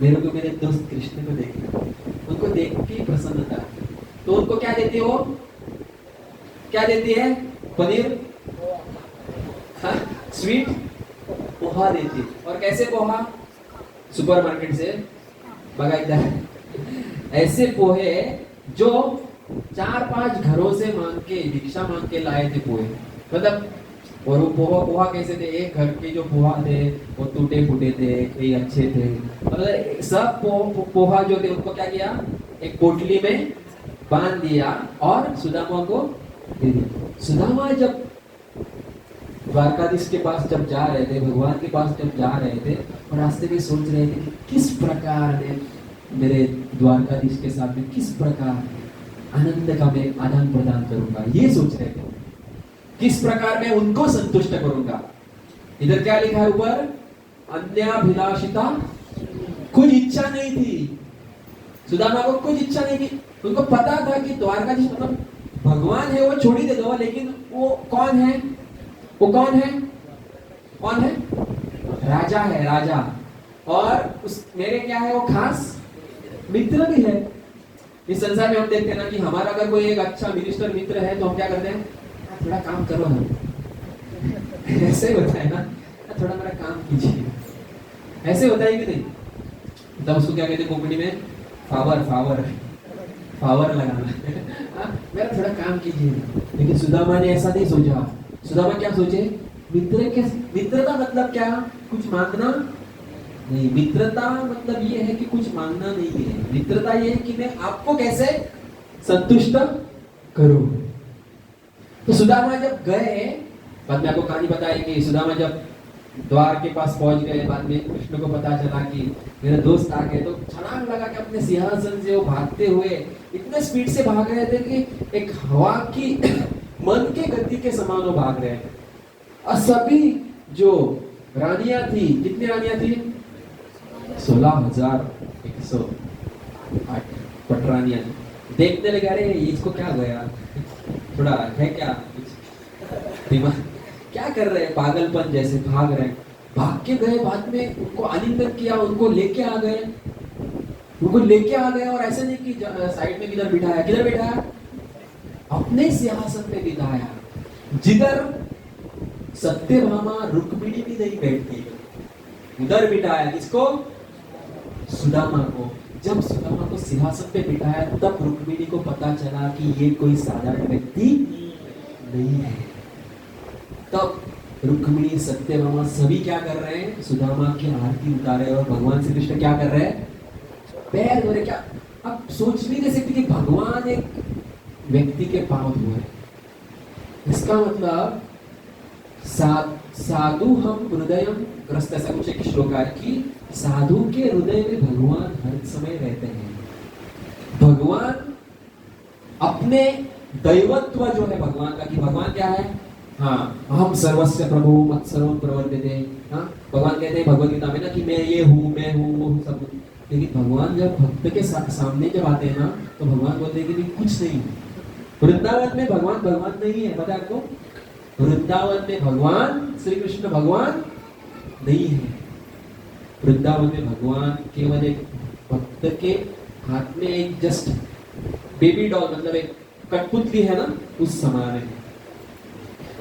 मेरे को मेरे दोस्त कृष्ण को देखना है, उनको देख के प्रसन्नता। तो उनको क्या देती है? वो क्या देती है? पनीर, हाँ, स्वीट पोहा देती है। और कैसे पोहा? सुपरमार्केट से बगाईदा ऐसे पोहे जो 4-5 घरों से मांग के, भिक्षा मांग के लाए थे पोहे। मतलब और वो पोहा कैसे थे? एक घर के जो पोहा थे वो टूटे फूटे थे, कई अच्छे थे। मतलब सब पोहा जो थे उनको क्या किया? एक पोटली में बांध दिया और सुदामा को दे दिया। सुदामा जब द्वारकाधीश के पास जब जा रहे थे, भगवान के पास जब जा रहे थे, और रास्ते में सोच रहे थे कि किस प्रकार में मेरे द्वारकाधीश के साथ में किस प्रकार आनंद का मैं आदान प्रदान करूंगा, ये सोच रहे थे, किस प्रकार मैं उनको संतुष्ट करूंगा। इधर क्या लिखा है ऊपर? अन्याभिलाषिता, कुछ इच्छा नहीं थी सुदामा को, कुछ इच्छा नहीं थी। उनको पता था कि द्वारकाधीश मतलब भगवान है, वो छोड़ ही दे दो, लेकिन वो कौन है? वो कौन है? कौन है? राजा है, राजा। और उस मेरे क्या है? वो खास मित्र भी है। इस संसार में हम देखते हैं ना कि हमारा अगर कोई एक अच्छा मिनिस्टर मित्र है तो हम क्या करते हैं? थोड़ा काम करो ना। ऐसे ही होता है ना, थोड़ा मेरा काम कीजिए, ऐसे होता है कि नहीं? तब उसको क्या कहते हैं कोंकणी में? फावर लगाना। मेरा थोड़ा काम कीजिए। लेकिन सुदामा ने ऐसा नहीं सोचा। सुदामा क्या सोचे? मित्रता मतलब क्या? कुछ मांगना नहीं, मित्रता मतलब ये है कि कुछ मांगना नहीं है। मित्रता ये है कि मैं आपको कैसे संतुष्ट करूं। तो सुदामा जब गए, बाद में आपको कहानी बताई कि सुदामा जब द्वार के पास पहुंच गए, बाद में कृष्ण को पता चला कि मेरे दोस्त आ गए, तो छलांग लगा के अपने सिंहासन से वो भागते हुए इतने स्पीड से भाग रहे थे कि एक हवा की मन के गति के समान वो भाग रहे थे। और सभी जो रानियां थी, कितनी रानियां थी? 16,108 पटरानियां। देखने लगे, अरे इसको क्या गया, थोड़ा है क्या दिमाग, क्या कर रहे हैं, पागलपन जैसे भाग रहे हैं। भाग के गए, बाद में उनको आलिंगन किया, उनको लेके आ गए, और ऐसे नहीं कि साइड में किधर बिठाया, अपने सिंहासन पे बिठाया, जिधर सत्यभामा रुक्मिणी भी नहीं बैठती, उधर बिठाया। किसको? सुदामा को। जब सुदामा को सिंहासन पे बिठाया, तब रुक्मिणी को पता चला कि ये कोई साधारण व्यक्ति नहीं है। तब रुक्मिणी, सत्यभामा सभी क्या कर रहे हैं? सुदामा की आरती उतारे, और भगवान श्री कृष्ण क्या कर रहे हैं? पैर धो रहे। क्या अब सोच भी नहीं सकते कि भगवान एक व्यक्ति के पांव धोए। इसका मतलब साधु हम हृदयम ग्रस्त, ऐसा कुछ एक श्लोक है कि साधु के हृदय में भगवान हर समय रहते हैं। भगवान अपने दैवत्व जो है भगवान का, कि भगवान क्या है? हाँ, हम सर्वस्य प्रभु मत सर्वं प्रवर्तते। हाँ, भगवान कहते हैं भगवद गीता में ना कि मैं ये हूँ, मैं हूँ, वो हूँ, सब। लेकिन भगवान जब भक्त के सामने जब आते हैं ना, तो भगवान बोलते हैं कि नहीं, कुछ नहीं। वृंदावन में भगवान नहीं है, पता है आपको? वृंदावन में भगवान श्री कृष्ण भगवान नहीं है। वृंदावन में भगवान केवल एक भक्त के हाथ में एक जस्ट बेबी डॉल, मतलब एक कठपुतली है ना, उस समान है।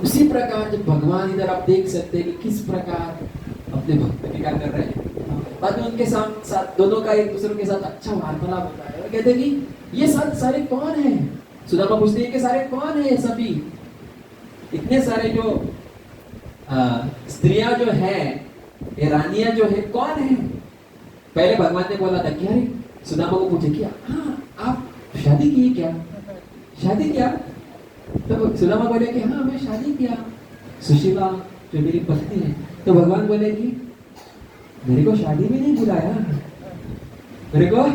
उसी प्रकार जब भगवान इधर आप देख सकते हैं कि किस प्रकार अपने भक्त के क्या कर रहे हैं। बाद में उनके साथ दोनों का एक दूसरे के साथ अच्छा वार्तालाप होता है, और कहते हैं कि ये सारे कौन है? सुदामा पूछते हैं कि सारे कौन है? सभी इतने सारे जो स्त्रियां जो है, ये रानियां जो है, कौन है? पहले भगवान ने बोला था कि अरे, सुदामा को पूछे क्या, हाँ आप शादी की क्या? शादी किया? तो सुदामा बोले कि हाँ मैं शादी किया, सुशीला जो मेरी पत्नी है। तो भगवान बोले कि मेरे को शादी में नहीं बुलाया, मेरे को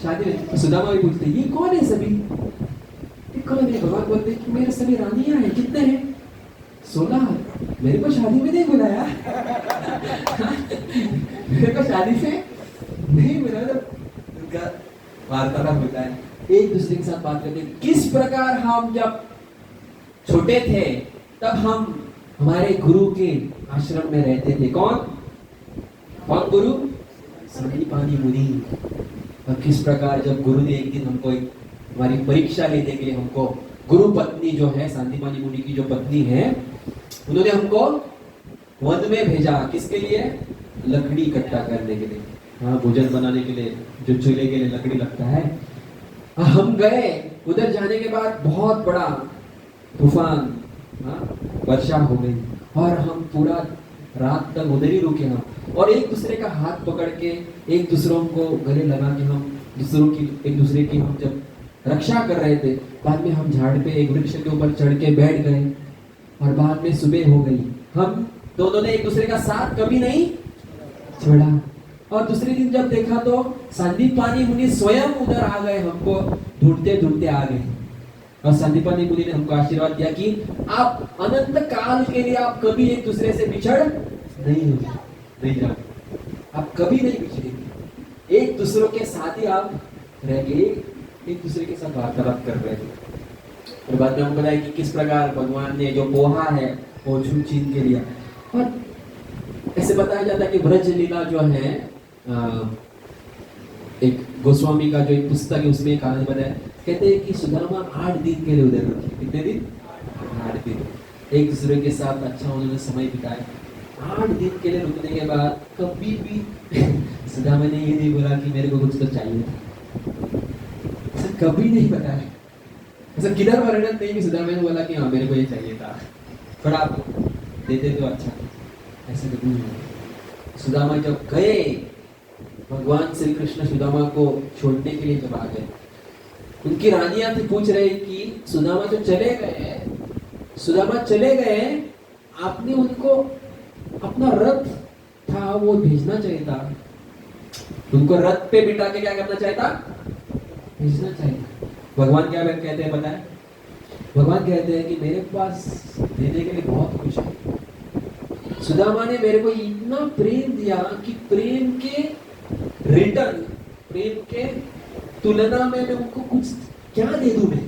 शादी में। तो सुदामा भी पूछते ये कौन है सभी? कौन है? भगवान बोलते कि मेरे सभी रानियां हैं। कितने हैं? 16। मेरे को शादी में नहीं बुलाया। मेरे को शादी से नहीं बुलाया। उनका वार्तालाप होता है, एक दूसरे के साथ बात करते हैं। किस प्रकार हम जब छोटे थे तब हम हमारे गुरु के आश्रम में रहते थे। कौन गुरु? संदीपानी मुनि। और किस प्रकार जब गुरु ने एक दिन हमको हमारी परीक्षा लेने के लिए हमको, गुरु पत्नी जो है सांदीपानी मुनि की जो पत्नी है, उन्होंने हमको वन में भेजा। किसके लिए? लकड़ी इकट्ठा करने के लिए। हाँ, भोजन बनाने के लिए जो चूल्हे के लिए लकड़ी लगता है। हम गए, उधर जाने के बाद बहुत बड़ा तूफान, वर्षा हो गई, और हम पूरा रात तक उधर ही रुके हम, और एक दूसरे का हाथ पकड़ के, एक दूसरों को गले लगा के हम एक दूसरे की हम जब रक्षा कर रहे थे। बाद में हम झाड़ पे एक वृक्ष के ऊपर चढ़ के बैठ गए, और बाद में सुबह हो गई। हम दोनों ने एक दूसरे का साथ कभी नहीं छोड़ा। और दूसरे दिन जब देखा तो संदीपानी मुनि स्वयं उधर आ गए, हमको ढूंढते आ गए। और संदीपानी मुनि ने हमको आशीर्वाद दिया कि आप अनंत काल के लिए आप कभी एक दूसरे से बिछड़ नहीं जाओ, आप कभी नहीं बिछड़ेंगे, एक दूसरों के साथ ही आप रहेंगे, एक दूसरे के साथ वार्तालाप कर रहे थे। और बाद में हमको बताया कि किस प्रकार भगवान ने जो पोहा है वो छीन के लिया। और ऐसे बताया जाता है कि ब्रज लीला जो है, एक गोस्वामी का जो एक पुस्तक है उसमें कहानी बताया, कहते हैं कि सुदामा 8 दिन के लिए उधर रुके। कितने दिन? 8 दिन। एक दूसरे के साथ अच्छा उन्होंने समय बिताया। 8 दिन के लिए रुकने के बाद कभी भी सुदामा ने ये नहीं बोला कि मेरे को कुछ तो चाहिए था, ऐसा कभी नहीं बताया। ऐसा किधर वर्णन नहीं कि सुदामा ने बोला कि हाँ मेरे को ये चाहिए था, थोड़ा आप देते तो अच्छा, ऐसा कभी नहीं। सुदामा जब गए, भगवान श्री कृष्ण सुदामा को छोड़ने के लिए जब आ गए, उनकी रानियां थी पूछ रही कि सुदामा तो चले गए, सुदामा चले गए, आपने उनको अपना रथ था वो भेजना चाहिए था, उनको रथ पे बिठा के क्या करना चाहिए था, भेजना चाहिए। भगवान क्या कहते हैं पता है? भगवान कहते हैं कि मेरे पास देने के लिए बहुत कुछ है। सुदामा ने मेरे को इतना प्रेम दिया कि प्रेम के रिटर्न, प्रेम के तुलना में मैं उनको कुछ क्या दे दूं? मैं,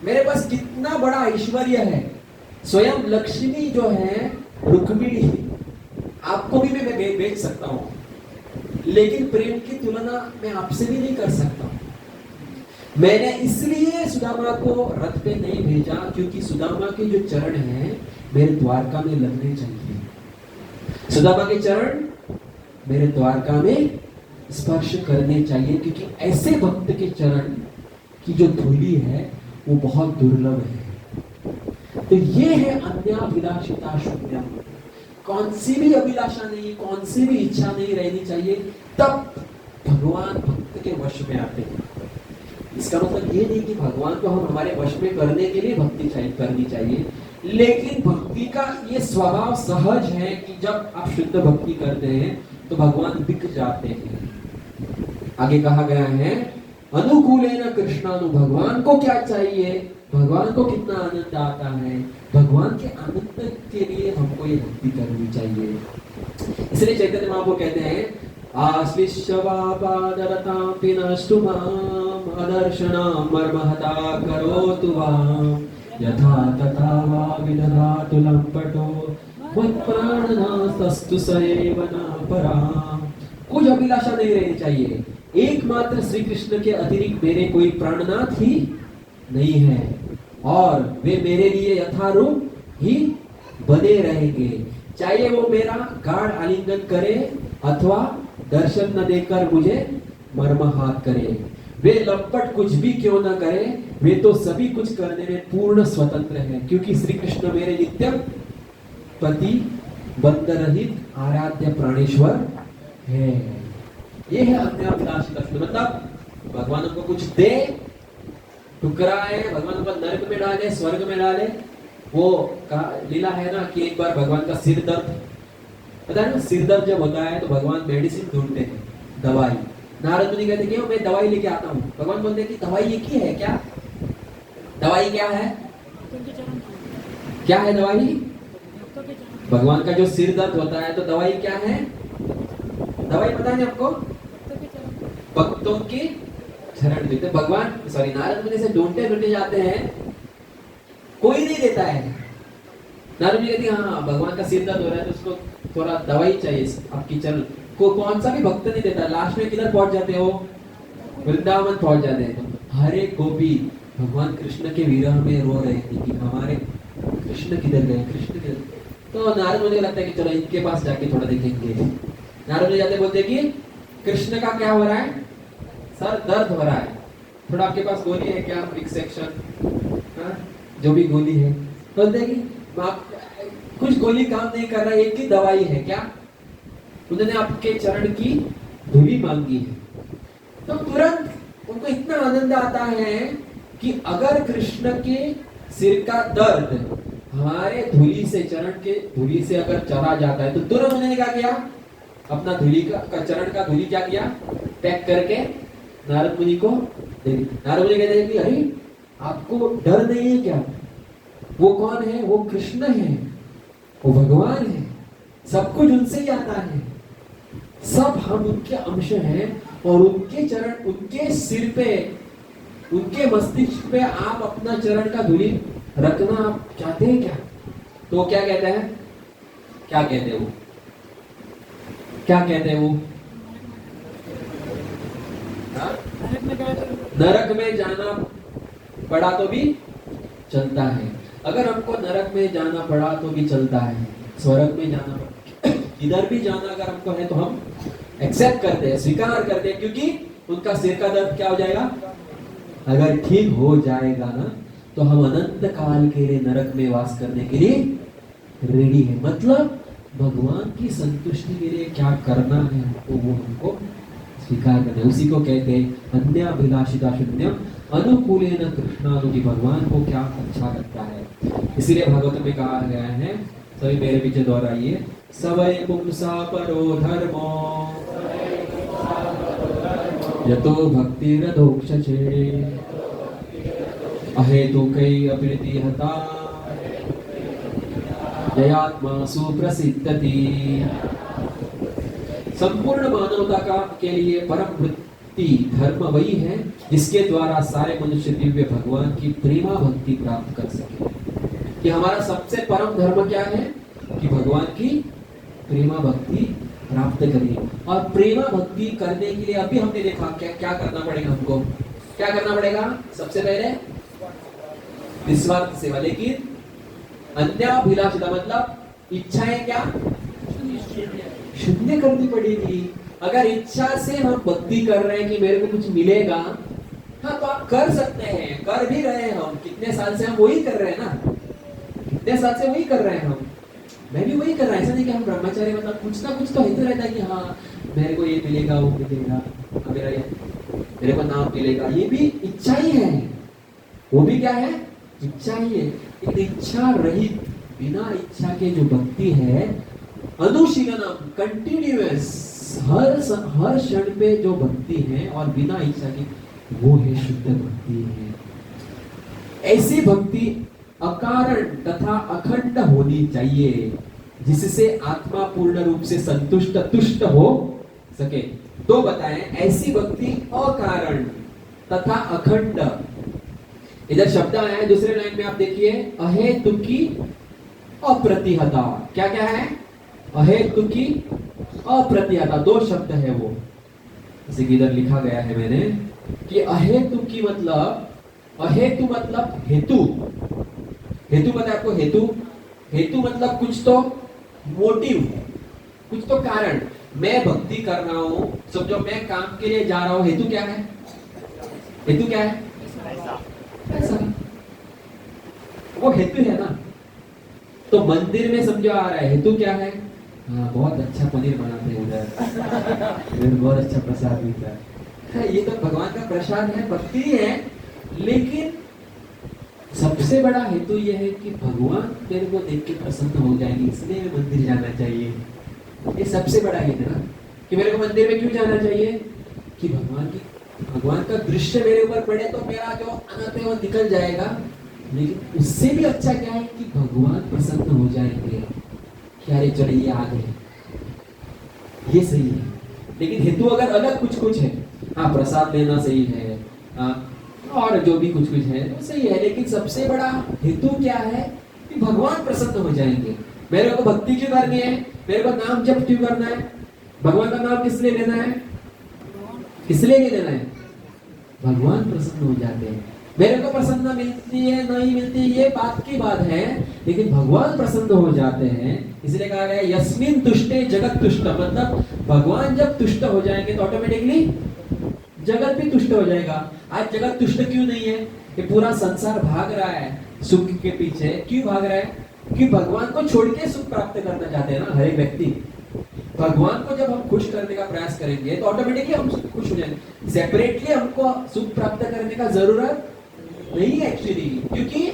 मेरे पास कितना बड़ा ऐश्वर्य है, स्वयं लक्ष्मी जो है, रुक्मिणी, आपको भी मैं बेच सकता हूं, लेकिन प्रेम की तुलना मैं आपसे भी नहीं कर सकता। मैंने इसलिए सुदामा को रथ पे नहीं भेजा क्योंकि सुदामा के जो चरण हैं मेरे द्वारका में लगने चाहिए, सुदामा के चरण मेरे द्वारका में स्पर्श करने चाहिए, क्योंकि ऐसे भक्त के चरण की जो धूली है वो बहुत दुर्लभ है। तो ये है अन्याभिलाषिता शून्यम। कौन सी भी अभिलाषा नहीं, कौन सी भी इच्छा नहीं रहनी चाहिए, तब भगवान भक्त के वश में आते हैं। इसका मतलब ये नहीं कि भगवान को हम हमारे वश में करने के लिए भक्ति करनी चाहिए, लेकिन भक्ति का ये स्वभाव सहज है कि जब आप शुद्ध भक्ति करते हैं तो भगवान बिक जाते हैं। आगे कहा गया है अनुकूलेन कृष्णानु, भगवान को क्या चाहिए, भगवान को कितना आनंद आता है, भगवान के आनंद के लिए हमको ये भक्ति करनी चाहिए। इसलिए चैतन्य महाप्रभु कहते हैं आश्लिष्यवापादरतापि नष्टु माम अदर्शनाम मर्महता करोतु वाम यथा तथा वा विदधातु लंपटो मत्प्राणनास्तु सएव न पराम। कुछ अभिलाषा नहीं रहनी चाहिए, एकमात्र श्री कृष्ण के अतिरिक्त मेरे कोई प्राणनाथ ही नहीं है और वे मेरे लिए यथारूप ही बने रहेंगे, चाहे वो मेरा गाढ़ आलिंगन करे अथवा दर्शन न देकर मुझे मर्माहत करे। वे लंपट कुछ भी क्यों न करे, वे तो सभी कुछ करने में पूर्ण स्वतंत्र हैं, क्योंकि श्री कृष्ण मेरे नित्य पति बंध रहित आराध्य प्राणेश्वर है। ये है अन्याभिलाषी लक्ष्मण, मतलब भगवान को कुछ दे, टुकराए, भगवान को नरक में डाले, स्वर्ग में डाले। वो लीला है ना कि एक बार भगवान का सिर दर्द, पता है ना, सिर दर्द जब होता है तो भगवान मेडिसिन ढूंढते हैं, दवाई। नारद मुनि कहते क्यों, मैं दवाई लेके आता हूँ। भगवान बोलते हैं कि दवाई एक ही है क्या? दवाई क्या है? क्या है दवाई? भगवान का जो सिर दर्द होता है तो दवाई क्या है? दवाई पता है आपको? भक्तों के चरण देते भगवान, सॉरी, नारद मुनि से ढूंढते जाते हैं, कोई नहीं देता है। नारद मुनि कहते हैं हाँ भगवान का सिर दर्द हो रहा है तो उसको थोड़ा दवाई चाहिए, आपकी चरण को कौन सा भी भक्त नहीं देता। लास्ट में किधर पहुंच जाते हो? वृंदावन पहुंच जाते हैं। हरे गोपी भगवान कृष्ण के विरह में रो रहे थे कि हमारे कृष्ण किधर गए, कृष्ण किधर। तो नारद मुझे लगता है कि चलो इनके पास जाके थोड़ा देखेंगे। नारद मुझे जाते बोलते कि कृष्ण का क्या हो रहा है, सर दर्द हो रहा है, थोड़ा आपके पास गोली है क्या, फिक्स एक्शन, जो भी गोली है। बोलते कि कुछ गोली काम नहीं कर रहा, एक ही दवाई है क्या? उन्होंने आपके चरण की धूली मांगी है। तो तुरंत उनको इतना आनंद आता है कि अगर कृष्ण के सिर का दर्द हमारे धूली से, चरण के धूली से अगर चला जाता है तो तुरंत उन्होंने क्या किया, अपना धूली का चरण का धूली क्या किया, पैक करके नारद मुनि को दे दिया। नारद मुनि कहते हैं कि अरे आपको डर नहीं है क्या? वो कौन है? वो कृष्ण है, वो भगवान है, सब कुछ उनसे ही आता है, सब हम उनके अंश हैं और उनके चरण, उनके सिर पे, उनके मस्तिष्क पे आप अपना चरण का धूली रखना आप चाहते हैं क्या? तो क्या कहते हैं, क्या कहते हैं वो, क्या कहते हैं वो? नरक में जाना पड़ा तो भी चलता है। अगर हमको नरक में जाना पड़ा तो भी चलता है, स्वर्ग में जाना पड़ा, इधर भी जाना अगर हमको है तो हम एक्सेप्ट करते हैं, स्वीकार करते हैं, क्योंकि उनका सिर का दर्द क्या हो जाएगा, अगर ठीक हो जाएगा ना तो हम अनंत काल के लिए नरक में वास करने के लिए रेडी है। मतलब भगवान की संतुष्टि के लिए क्या करना है तो वो हमको स्वीकार करना है। उसी को कहते हैं अन्याभिलाषिता शून्यम अनुकूलेन कृष्णानुगी, भगवान को क्या अच्छा लगता है। इसीलिए भागवत में कहा गया है, सभी मेरे पीछे दोहराइए, सवै पुंसा परो धर्मो यतो भक्तिरधोक्षजे अहेतुकै अपीति हता ययात्मा सुप्रसिद्धति। संपूर्ण मानवता का के लिए परम वृत्ति धर्म वही है जिसके द्वारा सारे मनुष्य दिव्य भगवान की प्रेमा भक्ति प्राप्त कर सके। कि हमारा सबसे परम धर्म क्या है कि भगवान की प्रेमा भक्ति प्राप्त करिए। और प्रेमा भक्ति करने के लिए अभी हमने देखा क्या क्या करना पड़ेगा, हमको क्या करना पड़ेगा। सबसे पहले निस्वार्थ सेवा, लेकिन अन्याभिलाषिता मतलब इच्छाएं क्या शून्य करनी पड़ेगी। अगर इच्छा से हम भक्ति कर रहे हैं कि मेरे को कुछ मिलेगा, हाँ तो आप कर सकते हैं, कर भी रहे हैं। हम कितने साल से हम वही कर रहे हैं ना, कितने साल से वही कर रहे हैं हम, मैं भी वही कर रहा है। ऐसा नहीं कि हम ब्रह्मचारी, मतलब कुछ ना कुछ तो होते रहता है कि हाँ मेरे को ये मिलेगा वो मिलेगा, मेरे को नाम मिलेगा, ये भी इच्छा ही है। वो भी क्या है, इच्छा ही है। लेकिन इच्छा रहित, बिना इच्छा के जो भक्ति है, अनुशीलनम कंटिन्यूअस, हर क्षण पे जो भक्ति है और बिना इच्छा की, वो है शुद्ध भक्ति है। ऐसी भक्ति अकारण तथा अखंड होनी चाहिए जिससे आत्मा पूर्ण रूप से संतुष्ट तुष्ट हो सके। तो बताएं, ऐसी भक्ति अकारण तथा अखंड, इधर शब्द आया है दूसरे लाइन में, आप देखिए, अहेतुकी अप्रतिहता। क्या क्या है, अहेतुकी अप्रतिहता, दो शब्द है वो। जैसे कि इधर लिखा गया है मैंने कि अहेतुकी मतलब, अहेतु मतलब हेतु, हेतु पता है आपको, हेतु, हेतु मतलब कुछ तो मोटिव, कुछ तो कारण। मैं भक्ति कर रहा हूं, समझो मैं काम के लिए जा रहा हूं, हेतु क्या है, हेतु क्या है, पैसा, वो हेतु है ना। तो मंदिर में समझो आ रहा है, हेतु क्या है, हाँ बहुत अच्छा पनीर बनाते हैं उधर, बहुत अच्छा प्रसाद मिलता है, ये तो भगवान का प्रसाद है, भक्ति है। लेकिन सबसे बड़ा हेतु यह है कि भगवान तेरे को देख के प्रसन्न हो जाएंगे, इसलिए मंदिर जाना चाहिए। ये सबसे बड़ा हेतु है ना, कि मेरे को मंदिर में क्यों जाना चाहिए, कि भगवान का दृश्य मेरे ऊपर पड़े तो मेरा जो अनर्थ है वो निकल जाएगा। लेकिन उससे भी अच्छा क्या है कि भगवान प्रसन्न हो जाएंगे, कि अरे चलो ये आ गए, ये सही है। लेकिन हेतु अगर अलग कुछ कुछ है, हाँ प्रसाद लेना सही है, और जो भी कुछ कुछ है वो सही है, लेकिन सबसे बड़ा हेतु क्या है कि भगवान प्रसन्न हो जाएंगे। मेरे को भक्ति क्यों करनी है, मेरे को नाम जप क्यों करना है, भगवान का नाम किस लिए लेना है, किस लिए नहीं लेना है, भगवान प्रसन्न हो जाते हैं। मेरे को प्रसन्नता मिलती है नहीं मिलती ये बात की बात है, लेकिन भगवान प्रसन्न हो जाते हैं। इसलिए कहा गया यस्मिन तुष्टे जगत तुष्ट, मतलब भगवान जब तुष्ट हो जाएंगे तो ऑटोमेटिकली जगत भी तुष्ट हो जाएगा। आज जगत तुष्ट क्यों नहीं है, ये पूरा संसार भाग रहा है सुख के पीछे, क्यों भाग रहा है, कि भगवान को छोड़ के सुख प्राप्त करना चाहते हैं ना हर एक व्यक्ति। भगवान को जब हम खुश करने का प्रयास करेंगे तो ऑटोमेटिकली हम खुश हो जाएंगे। सेपरेटली हमको सुख प्राप्त करने का जरूरत नहीं है एक्चुअली, क्योंकि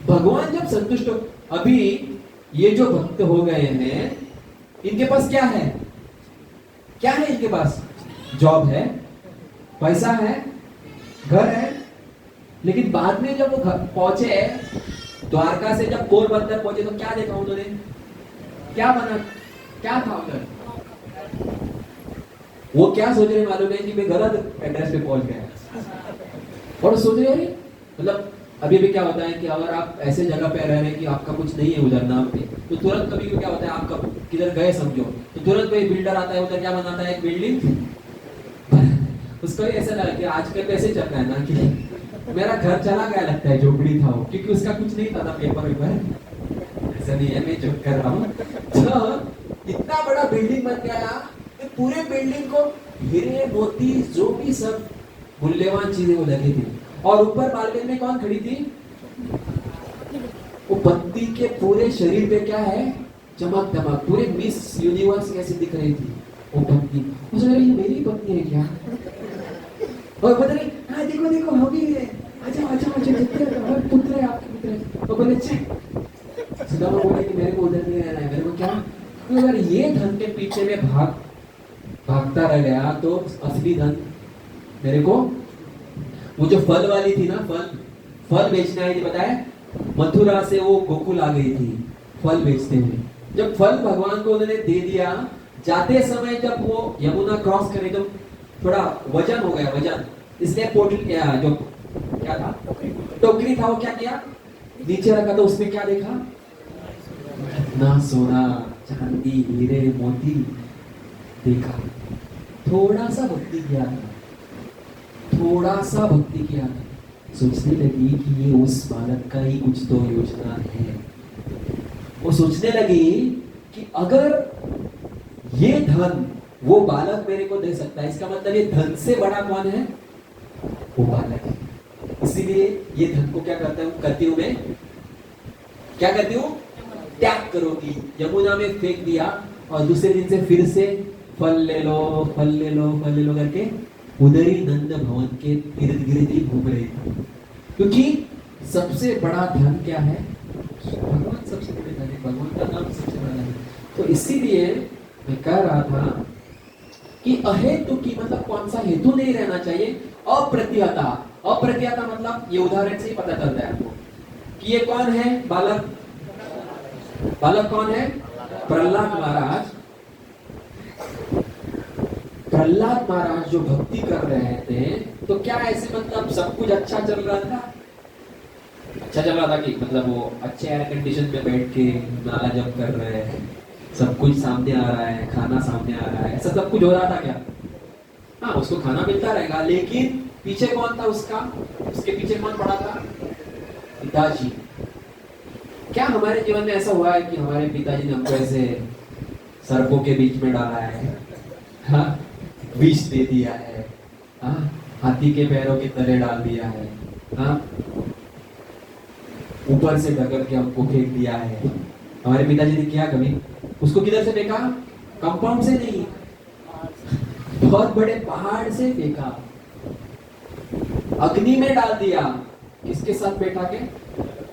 भगवान जब संतुष्ट हो, अभी ये जो भक्त हो गए हैं इनके पास क्या है, क्या है इनके पास, जॉब है, पैसा है, घर है। लेकिन बाद में जब वो घर पहुंचे, द्वारका से जब पोरबंदर पहुंचे तो क्या देखा उन्होंने, क्या बना, क्या था उधर, वो क्या सोच रहे मालूम है कि मैं गलत एड्रेस पे पहुंच गया, और सोच रहे मतलब अभी भी क्या होता है कि अगर आप ऐसे जगह पे रह रहे हैं कि आपका कुछ नहीं है उधर नाम पे, तो तुरंत कभी क्या होता है, आप किधर गए समझो तो तुरंत कोई बिल्डर आता है उधर, क्या बनाता है, एक बिल्डिंग, उसको भी ऐसा लगा कि आजकल कैसे चल रहा है ना कि मेरा घर चला गया लगता है, झोपड़ी था वो, क्योंकि उसका कुछ नहीं था पेपर वेपर, ऐसा नहीं है, मैं जोक कर रहा हूँ। तो इतना बड़ा बिल्डिंग बन गया, पूरे बिल्डिंग को हीरे मोती जो भी सब मूल्यवान चीजें वो लगी थी, और ऊपर बालकनी में कौन खड़ी थी, वो पत्नी के पूरे शरीर पे क्या है, चमक दमक, पूरे मिस यूनिवर्स कैसी दिख रही थी वो पत्नी। उसने कहा ये मेरी पत्नी है क्या? और पता नहीं, हाँ देखो देखो हम ही है, अच्छा अच्छा अच्छा जितने पुत्र है आपके पुत्र है। और बोले अच्छे सुदामा बोले कि मेरे को उधर नहीं रहना है। मेरे को क्या, अगर ये धन के पीछे में भागता रह गया तो असली धन मेरे को, वो जो फल वाली थी ना, फल बेचने आई थी, बताया मथुरा से वो गोकुल आ गई थी फल बेचते हुए। जब फल भगवान को उन्होंने दे दिया, जाते समय जब वो यमुना क्रॉस करे तो थोड़ा वजन हो गया, वजन, इसलिए पोटली जो क्या था, टोकरी था, वो क्या किया, नीचे रखा। तो उसमें क्या देखा, इतना सोना चांदी हीरे मोती देखा। थोड़ा सा भक्ति किया था, थोड़ा सा भक्ति किया था, सोचने लगी कि ये उस बालक का ही कुछ तो योजना है। वो सोचने लगी कि अगर ये धन वो बालक मेरे को दे सकता है, इसका मतलब ये धन से बड़ा कौन है, वो बालक है। इसीलिए ये धन को क्या करती हूँ मैं, क्या करती हूँ, त्याग करोगी। यमुना में फेंक दिया और दूसरे दिन से फिर से फल ले लो फल ले लो फल ले लो करके उधर ही नंद भवन के इर्द गिर्द ही घूम रही थी। क्योंकि सबसे बड़ा धन क्या है, भगवान सबसे बड़े धन है, भगवान का नाम सबसे बड़ा धन है। तो इसीलिए मैं कह रहा था कि अहेतु की मतलब कौन सा हेतु नहीं रहना चाहिए, अप्रतिहता। अप्रतिहता मतलब ये उदाहरण से ही पता चलता है आपको कि ये कौन है, बालक। बालक कौन है, प्रहलाद महाराज। प्रहलाद महाराज जो भक्ति कर रहे थे, तो क्या ऐसे मतलब सब कुछ अच्छा चल रहा था, अच्छा चल रहा था कि मतलब वो अच्छे एयर कंडीशन में बैठ के नारा जप कर रहे हैं, सब कुछ सामने आ रहा है, खाना सामने आ रहा है, ऐसा सब कुछ हो रहा था क्या? हाँ, उसको खाना मिलता रहेगा, लेकिन पीछे कौन था उसका, उसके पीछे कौन पड़ा था, पिताजी। क्या हमारे जीवन में ऐसा हुआ है कि हमारे पिताजी ने हमको ऐसे सड़कों के बीच में डाला है, हाँ, विष दे दिया है, हाँ, हाथी के पैरों के तले डाल दिया है, हाँ, ऊपर से ढकल के हमको फेंक दिया है। हमारे पिताजी ने किया कभी? उसको किधर से फेंका, कंपाउंड से नहीं, बहुत बड़े पहाड़ से फेंका, अग्नि में डाल दिया, किसके साथ बैठा के,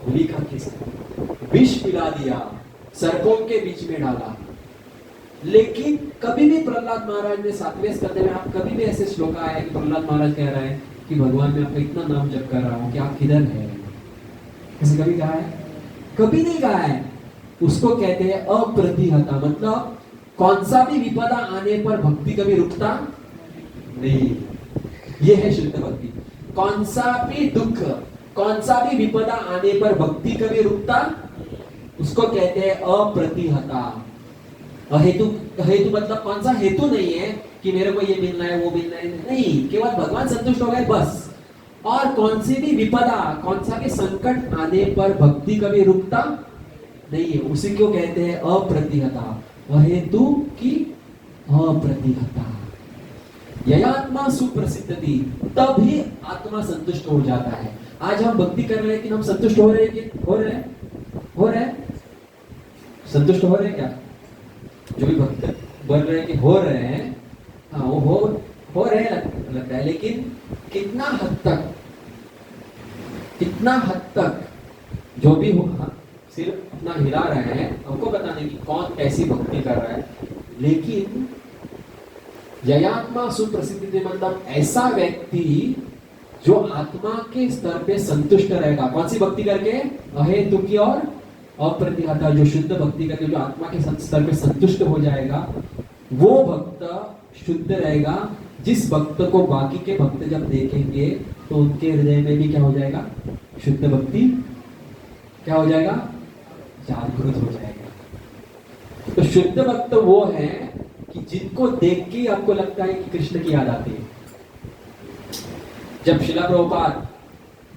होलिका के साथ, विष पिला दिया, सर्पों के बीच में डाला। लेकिन कभी भी प्रहलाद महाराज ने 7वें स्कंद में आप कभी भी ऐसे श्लोक आया कि प्रहलाद महाराज कह रहे हैं कि भगवान मैं आपका इतना नाम जप कर रहा हूं कि आप किधर है, ऐसे कभी कहा है? कभी नहीं कहा है। उसको कहते हैं अप्रतिहता, मतलब कौन सा भी विपदा आने पर भक्ति कभी रुकता नहीं। ये है शुद्ध भक्ति। कौन सा भी दुख, कौन सा भी विपदा आने पर भक्ति कभी रुकता, उसको कहते हैं अप्रतिहता। हेतु, हेतु मतलब कौन सा हेतु नहीं है कि मेरे को ये मिलना है वो मिलना है, नहीं, केवल भगवान संतुष्ट हो गए बस। और कौन सी भी विपदा, कौन सा भी संकट आने पर भक्ति कभी रुकता नहीं है, उसी को कहते हैं अप्रतिहता। हेतु की अप्रतिहता। ययात्मा सुप्रसिद्धति, तब ही आत्मा संतुष्ट हो जाता है। आज हम भक्ति कर रहे हैं कि हम संतुष्ट हो रहे हैं, हो रहे हैं, हो रहे हैं, संतुष्ट हो रहे हैं क्या? जो भी भक्त बोल रहे हैं कि हो रहे हैं, हाँ वो हो रहे हैं लगता है, लेकिन कितना हद तक, कितना हद तक जो भी हो, हाँ, सिर्फ अपना हिला रहे हैं, हमको बताने की कौन कैसी भक्ति कर रहा है। लेकिन ययात्मा सुप्रसिद्धि मतलब ऐसा व्यक्ति जो आत्मा के स्तर पे संतुष्ट रहेगा। कौन सी भक्ति करके? अहेतु की और अप्रतिहता, जो शुद्ध भक्ति करके जो आत्मा के स्तर पे संतुष्ट हो जाएगा, वो भक्त शुद्ध रहेगा। जिस भक्त को बाकी के भक्त जब देखेंगे तो उनके हृदय में भी क्या हो जाएगा? शुद्ध भक्ति क्या हो जाएगा? जागृत हो जाएगा। तो शुद्ध भक्त वो है कि जिनको देख के आपको लगता है कि कृष्ण की याद आती है। जब शिला प्रभुपाद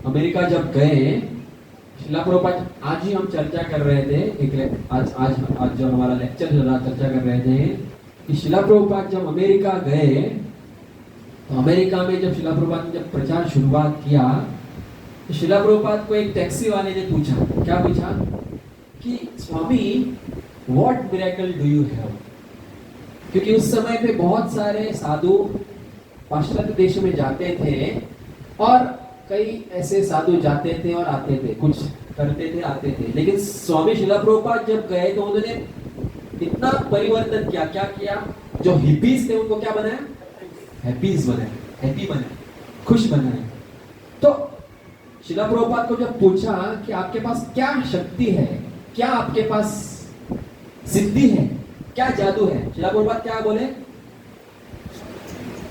अमेरिका जब गए, शिला प्रभुपाद, आज ही हम चर्चा कर रहे थे, आज जो हमारा लेक्चर चल रहा, चर्चा कर रहे थे कि शिला प्रभुपाद जब अमेरिका गए, तो अमेरिका में जब शिला प्रभुपाद ने जब प्रचार शुरुआत किया, तो शिला प्रभुपाद को एक टैक्सी वाले ने पूछा, क्या पूछा कि Swami what miracle do you have? क्योंकि उस समय पे बहुत सारे साधु पाश्चात्य देश में जाते थे और कई ऐसे साधु जाते थे और आते थे, कुछ करते थे आते थे, लेकिन स्वामी शिला प्रभुपाद जब गए तो उन्होंने इतना परिवर्तन किया। क्या किया? जो हिपीज थे उनको क्या बनाया? हैप्पीज बनाया, हैप्पी बनाया, खुश बनाया। तो शिला प्रभुपाद को जब पूछा कि आपके पास क्या शक्ति है, क्या आपके पास सिद्धि है, क्या जादू है, शिला प्रभुपाद क्या बोले?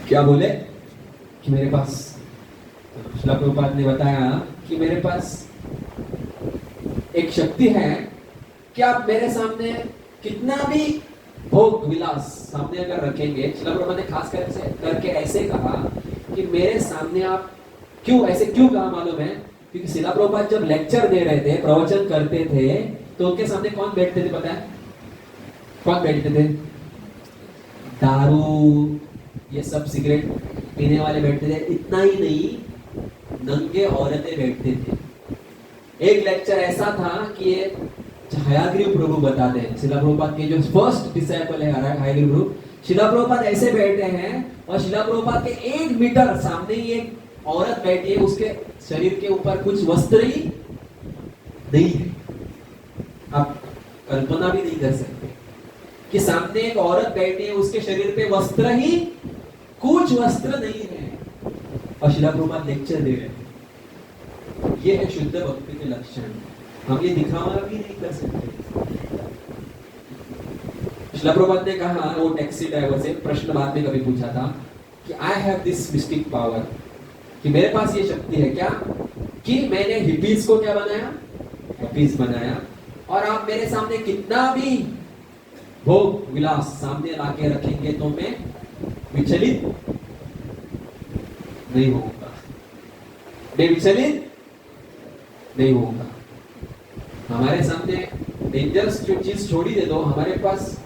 क्या बोले? कि मेरे पास, शिला प्रभुपाद ने बताया कि मेरे पास एक शक्ति है कि आप मेरे सामने कितना भी भोग विलास सामने अगर रखेंगे, शिला प्रभुपाद ने खास करके ऐसे कहा कि मेरे सामने आप क्यों ऐसे क्यों कहा मालूम है? क्योंकि शिला प्रभुपाद जब लेक्चर दे रहे थे, प्रवचन करते थे, तो उनके सामने कौन बैठते थे पता है? कौन बैठते थे? दारू, ये सब सिगरेट पीने वाले बैठते थे। इतना ही नहीं, नंगे औरतें बैठते थे। एक लेक्चर ऐसा था कि हयाग्रीव प्रभु बताते हैं, शिला प्रभुपाद के जो फर्स्ट डिसाइपल है हयाग्रीव प्रभु, शिला प्रभुपाद ऐसे बैठे हैं और शिला प्रभुपाद के 1 मीटर सामने ही एक औरत बैठी है, उसके शरीर के ऊपर कुछ वस्त्र ही नहीं है। आप कल्पना भी नहीं कर सकते कि सामने एक औरत बैठी है, उसके शरीर पे वस्त्र ही कुछ वस्त्र नहीं है, और शिला प्रभुपाद लेक्चर दे रहे हैं। ये है शुद्ध भक्ति के लक्षण। हम ये दिखावा भी नहीं कर सकते। शिला प्रभुपाद ने कहा, वो टैक्सी ड्राइवर से प्रश्न बाद में कभी पूछा था कि I have this mistake power, कि मेरे पास ये शक्ति है क्या कि मैंने हिपीज को क्या बनाया? हैप्पीज बनाया, और आप मेरे सामने कितना भी भोग विलास सामने लाके रखेंगे तो मैं विचलित नहीं होगा, मैं विचलित नहीं होगा। हमारे सामने डेंजरस जो चीज छोड़ी दे दो, हमारे पास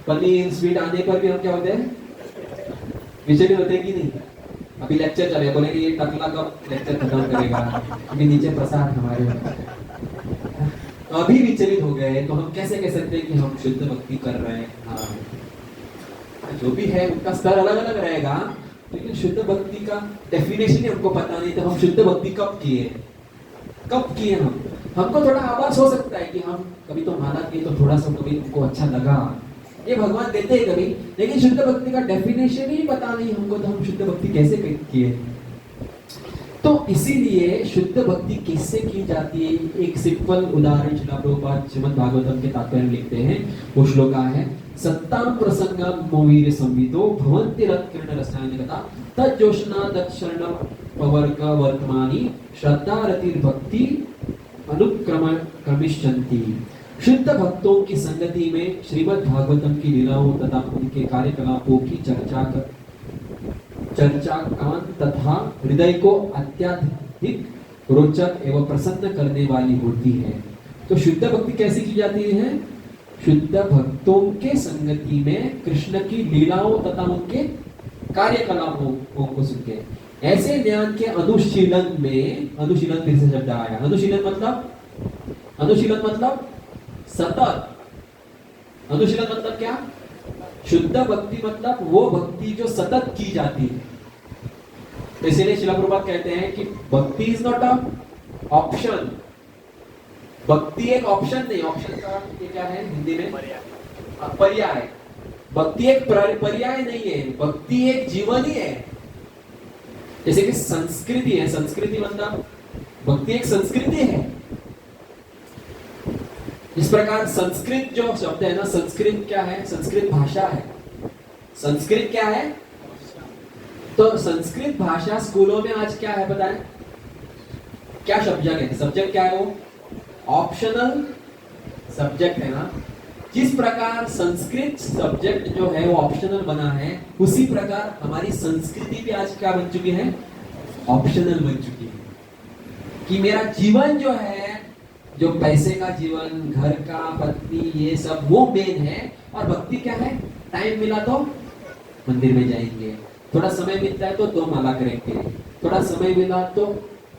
पनीर स्वीट आने पर भी हम क्या होते हैं? विचलित होते हैं कि नहीं? अभी लेक्चर चले, बोले कि ये टकला कब लेक्चर खत्म करेगा, अभी नीचे प्रसाद हमारे अभी विचलित हो गए, तो हम कैसे कह सकते हैं कि हम शुद्ध भक्ति कर रहे हैं? हाँ, जो भी है उनका स्तर अलग अलग रहेगा, लेकिन शुद्ध भक्ति का डेफिनेशन ही हमको पता नहीं, तो हम शुद्ध भक्ति कब किए? कब किए? हमको थोड़ा आभास हो सकता है कि हम कभी तो माना किए, तो थोड़ा सा कभी हमको अच्छा लगा, ये भगवान देते हैं कभी, लेकिन शुद्ध भक्ति का डेफिनेशन ही पता नहीं हमको, तो हम शुद्ध भक्ति कैसे किए? तो इसीलिए शुद्ध भक्ति कैसे की जाती है, एक सिंपल उदाहरण शिला प्रभुपाद श्रीमद् भागवतम के तात्पर्य लिखते हैं। वो श्लोक है, सत्ताम प्रसंगम मोवीर संविदो भवन्ति रत्किरण रसायन कथा तज्जोषणा दक्षर्ण पवर्ग वर्तमानी श्रद्धा रतिर भक्ति अनुक्रम क्रमिष्यन्ति। शुद्ध भक्तों की संगति में श्रीमद् भागवतम की लीलाओं तथा उनके कार्यकलापों की चर्चा कान तथा हृदय को अत्यधिक रोचक एवं प्रसन्न करने वाली होती है। तो शुद्ध भक्ति कैसी की जाती है? शुद्ध भक्तों के संगति में कृष्ण की लीलाओं तथा उनके कार्यकलापों को सुनते हैं। ऐसे ज्ञान के अनुशीलन में, अनुशीलन फिर से शब्द आया, अनुशीलन मतलब सतत। अनुशीलन मतलब क्या? शुद्ध भक्ति मतलब वो भक्ति जो सतत की जाती है। इसीलिए शिला प्रभुपाद कहते हैं कि भक्ति इज नॉट अ ऑप्शन। भक्ति एक ऑप्शन नहीं, ऑप्शन का ये क्या है हिंदी में? पर्याय। भक्ति एक पर्याय नहीं है, भक्ति एक जीवन ही है। जैसे कि संस्कृति है, संस्कृति मतलब भक्ति एक संस्कृति है। इस प्रकार संस्कृत जो शब्द है ना, संस्कृत क्या है? संस्कृत भाषा है। संस्कृत क्या है? तो संस्कृत भाषा स्कूलों में आज क्या है पता है? क्या सब्जेक्ट है? सब्जेक्ट क्या है वो? ऑप्शनल सब्जेक्ट है ना। जिस प्रकार संस्कृत सब्जेक्ट जो है वो ऑप्शनल बना है, उसी प्रकार हमारी संस्कृति भी आज क्या बन चुकी है? ऑप्शनल बन चुकी है। कि मेरा जीवन जो है, जो पैसे का जीवन, घर का, पत्नी, ये सब वो मेन है, और भक्ति क्या है? टाइम मिला तो मंदिर में जाएंगे, थोड़ा समय मिलता है तो 2 माला करेंगे, थोड़ा समय मिला तो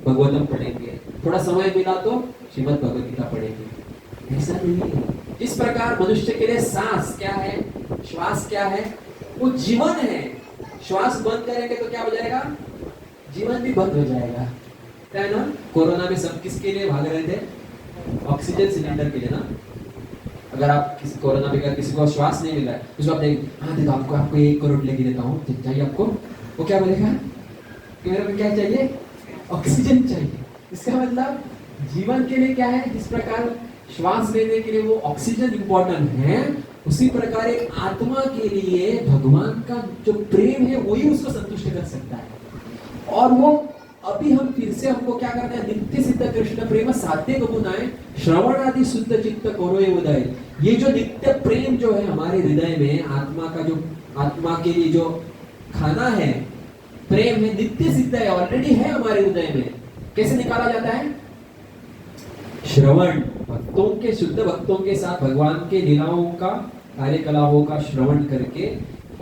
भगवतम पढ़ेंगे, थोड़ा समय मिला तो श्रीमद् भगवद गीता पढ़ेंगे। ऐसा नहीं है। इस प्रकार मनुष्य के लिए सांस क्या है, श्वास क्या है, वो जीवन है। श्वास बंद करेंगे तो क्या हो जाएगा, जीवन भी बंद हो जाएगा, है ना। कोरोना में सब किसके लिए भाग रहे थे, ऑक्सीजन सिलेंडर के लिए ना। अगर आप किसी कोरोना में अगर किसी को श्वास नहीं मिला है उसको आप देख, हाँ देखो आपको 1 करोड़ लेके देता हूँ, चाहिए आपको, वो क्या बोलेगा कि मेरे को क्या चाहिए, ऑक्सीजन चाहिए। इसका मतलब जीवन के लिए क्या है, जिस प्रकार श्वास लेने के लिए वो ऑक्सीजन इंपॉर्टेंट है, उसी प्रकार एक आत्मा के लिए भगवान का जो प्रेम है वही उसको संतुष्ट कर सकता है। और वो अभी हम फिर से हमको क्या करना है, नित्य सिद्ध कृष्ण प्रेम साध्य गुणाए श्रवण आदि शुद्ध चित्त करो उदय। ये जो नित्य प्रेम जो है हमारे हृदय में, आत्मा का जो, आत्मा के लिए जो खाना है, प्रेम है, नित्य सिद्ध है, ऑलरेडी है हमारे हृदय में। कैसे निकाला जाता है, श्रवण, भक्तों के, शुद्ध भक्तों के साथ भगवान के लीलाओं का, कार्यकलापों का श्रवण करके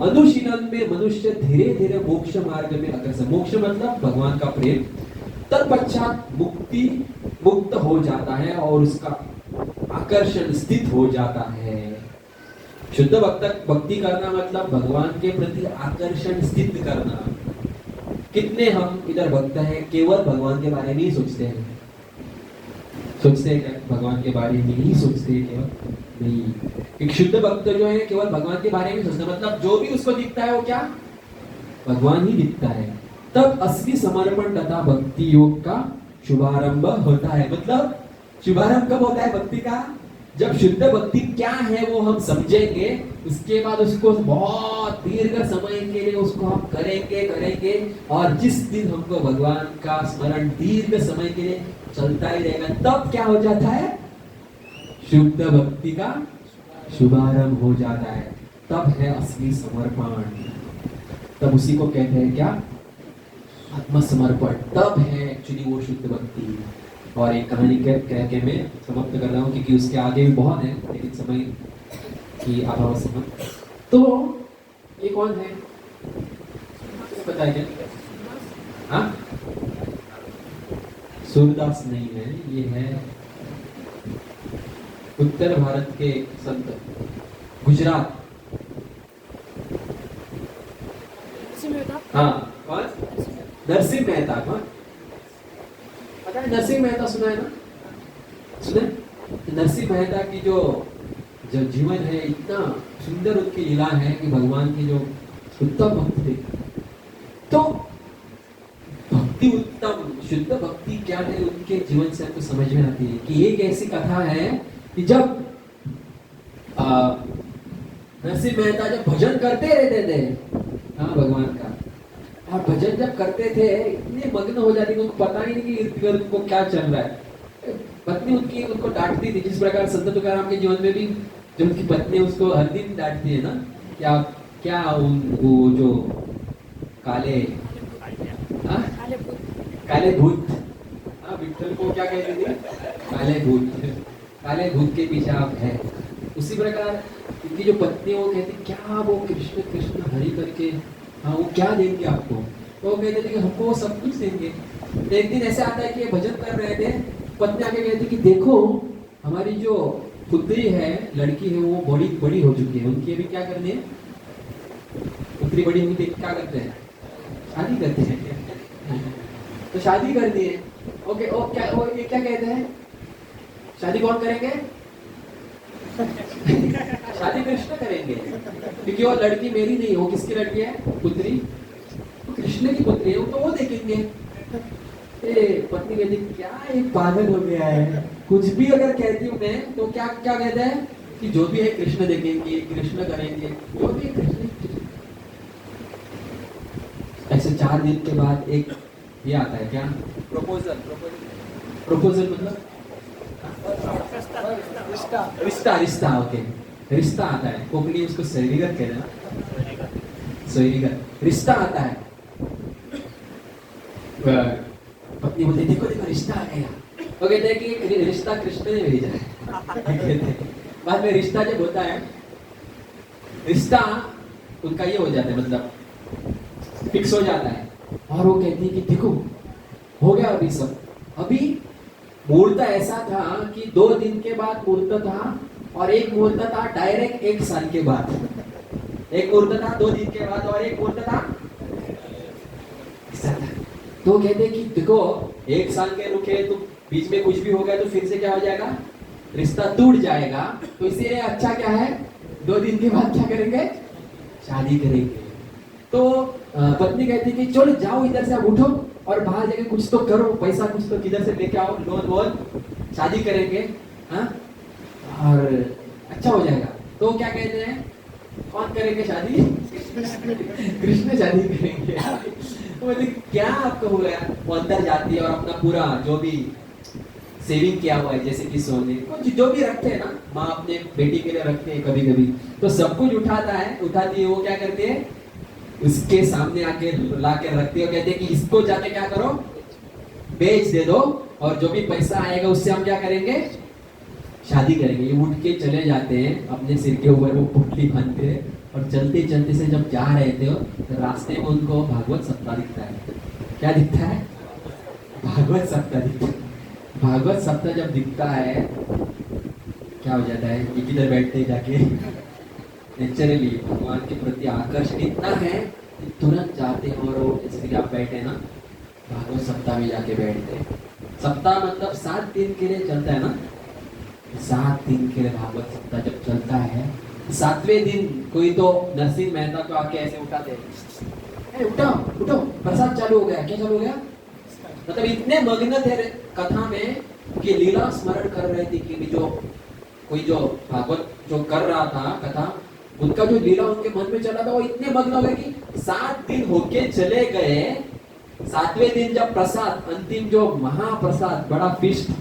अनुशीलन में मनुष्य धीरे धीरे मोक्ष मार्ग में अग्रसर, मोक्ष मतलब भगवान का प्रेम, तत्पश्चात मुक्त हो जाता है और उसका आकर्षण स्थित हो जाता है। शुद्ध भक्ति करना मतलब भगवान के प्रति आकर्षण स्थित करना। कितने हम इधर भक्त हैं केवल भगवान के बारे में ही सोचते हैं, सोचते हैं क्या भगवान के बारे में ही सोचते हैं, केवल नहीं। एक शुद्ध भक्त जो है केवल भगवान के बारे में सोचता, मतलब जो भी उसको दिखता है वो क्या, भगवान ही दिखता है। तब असली समर्पण तथा भक्ति योग का शुभारंभ होता है। मतलब शुभारंभ कब होता है भक्ति का, जब शुद्ध भक्ति क्या है वो हम समझेंगे, उसके बाद उसको बहुत दीर्घ समय के लिए उसको हम करेंगे और जिस दिन हमको भगवान का स्मरण दीर्घ समय के लिए चलता ही रहेगा, तब क्या हो जाता है, शुद्ध भक्ति का शुभारंभ हो जाता है। तब है असली समर्पण, तब उसी को कहते हैं क्या, आत्मसमर्पण। तब है एक्चुअली वो शुद्ध भक्ति। और एक कहानी कह के मैं समाप्त कर रहा हूँ, क्योंकि उसके आगे भी बहुत है, लेकिन समय की अभाव से हम, तो ये कौन है बताइए। हाँ, सूरदास नहीं है, ये है उत्तर भारत के संत, गुजरात। हाँ, कौन, नरसिंह मेहता। कौन पता है, नरसिंह मेहता सुना है ना, सुने। नरसिंह मेहता की जो जीवन है, इतना सुंदर उनकी लीला है कि भगवान की जो उत्तम भक्त थे। तो भक्ति उत्तम शुद्ध भक्ति क्या है, उनके जीवन से हमको समझ में आती है कि एक ऐसी कथा है कि जब नरसिंह मेहता जब भजन करते रहते थे, हाँ भगवान का, और भजन जब करते थे इतने मग्न हो जाते थे उनको पता ही नहीं कि इर्द गिर्द उनको क्या चल रहा है। पत्नी उनकी उनको डांटती थी, जिस प्रकार संत तुकाराम के जीवन में भी जो उनकी पत्नी उसको हर दिन डांटती है ना, क्या क्या वो जो काले काले भूत, हाँ विठल को क्या कहते थे, काले भूत के पीछे आप है। उसी प्रकार उनकी जो पत्नी वो कहती क्या वो कृष्ण कृष्ण हरि करके, हाँ वो क्या देंगे आपको, तो वो कहते थे कि हमको वो सब कुछ देंगे। एक दिन ऐसे आता है कि ये भजन कर रहे थे, पत्नी आके कहती कि देखो हमारी जो पुत्री है, लड़की है, वो बड़ी बड़ी हो चुकी है, उनकी अभी क्या करनी है, पुत्री बड़ी हुई क्या करते हैं, शादी करते हैं। तो शादी करनी है, ओके, ओ क्या वो ये क्या कहते हैं, शादी कौन करेंगे शादी कृष्ण करेंगे, क्योंकि वो लड़की मेरी नहीं, वो किसकी लड़की है, पुत्री, तो कृष्ण की पुत्री है, तो वो देखेंगे। पत्नी कहती क्या एक पागल हो गया है, कुछ भी अगर कहती हूँ मैं तो क्या क्या कहता है कि जो भी है कृष्ण देखेंगे, कृष्ण करेंगे, जो भी है कृष्ण। ऐसे 4 दिन के बाद एक ये आता है क्या, प्रपोजल मतलब रिश्ता ओके, रिश्ता आता है, कोकणी उसको सैरीगत कहते हैं, सैरीगत रिश्ता आता है। पत्नी बोलती देखो देखो रिश्ता आ गया, वो कहते हैं कि रिश्ता कृष्ण ने भेजा है। बाद में रिश्ता जब होता है, रिश्ता उनका ये हो जाता है, मतलब फिक्स हो जाता है, और वो कहती है कि देखो हो गया अभी सब। अभी मुहूर्त ऐसा था कि 2 दिन के बाद मुहूर्त था और एक मुहूर्त था डायरेक्ट 1 साल के बाद, एक मुहूर्त था 2 दिन के बाद, और एक मुहूर्त था ऐसा था। तो कहते कि देखो 1 साल के रुके तो बीच में कुछ भी हो गया तो फिर से क्या हो जाएगा, रिश्ता टूट जाएगा। तो इसीलिए अच्छा क्या है, 2 दिन के बाद क्या करेंगे, शादी करेंगे। तो पत्नी कहती कि चलो जाओ इधर से, आप उठो और बाहर जाके कुछ तो करो, पैसा कुछ तो किधर से लेके आओ, लोन वोन, शादी करेंगे, हाँ, और अच्छा हो जाएगा। तो क्या कहते हैं, कौन करेंगे शादी? कृष्ण शादी करेंगे। बोले क्या आपको हो गया? वो अंदर जाती है और अपना पूरा जो भी सेविंग किया हुआ है, जैसे कि सोने कुछ जो भी रखते हैं ना, माँ अपने बेटी के लिए रखते हैं कभी कभी, तो सब कुछ उठाता है, उठाती है, वो क्या करते हैं, उसके सामने आके ला के रखती है और कहते हैं कि इसको जाके क्या करो, बेच दे दो, और जो भी पैसा आएगा उससे हम क्या करेंगे, शादी करेंगे। ये उठ के चले जाते हैं, अपने सिर के ऊपर वो पोटली बांधते हैं, और चलते चलते से जब जा रहे थे तो रास्ते में उनको भागवत सप्ताह दिखता है। क्या दिखता है? भागवत सप्ताह दिखता है। भागवत सप्ताह जब दिखता है क्या हो जाता है, ये किधर बैठते हैं जाके, नेचुरली भगवान के प्रति आकर्षण इतना है कि तुरंत जाते हैं, और वो जैसे कि आप बैठे ना भागवत सप्ताह में जाके बैठते हैं। सप्ताह मतलब 7 दिन के लिए चलता है ना, 7 दिन के लिए भागवत सप्ताह जब चलता है, 7वें दिन कोई तो नरसिंह मेहता को आके ऐसे उठाते हैं, उठो उठो, प्रसाद चालू हो गया। क्या चालू हो गया? मतलब इतने मग्न थे कथा में कि लीला स्मरण कर रहे थे कि जो कोई जो भागवत जो कर रहा था कथा, उनका जो लीला उनके मन में चला था, वो इतने मग्न हो गए कि 7 दिन होके चले गए। 7वें दिन जब प्रसाद, अंतिम जो महाप्रसाद बड़ा फिस्ट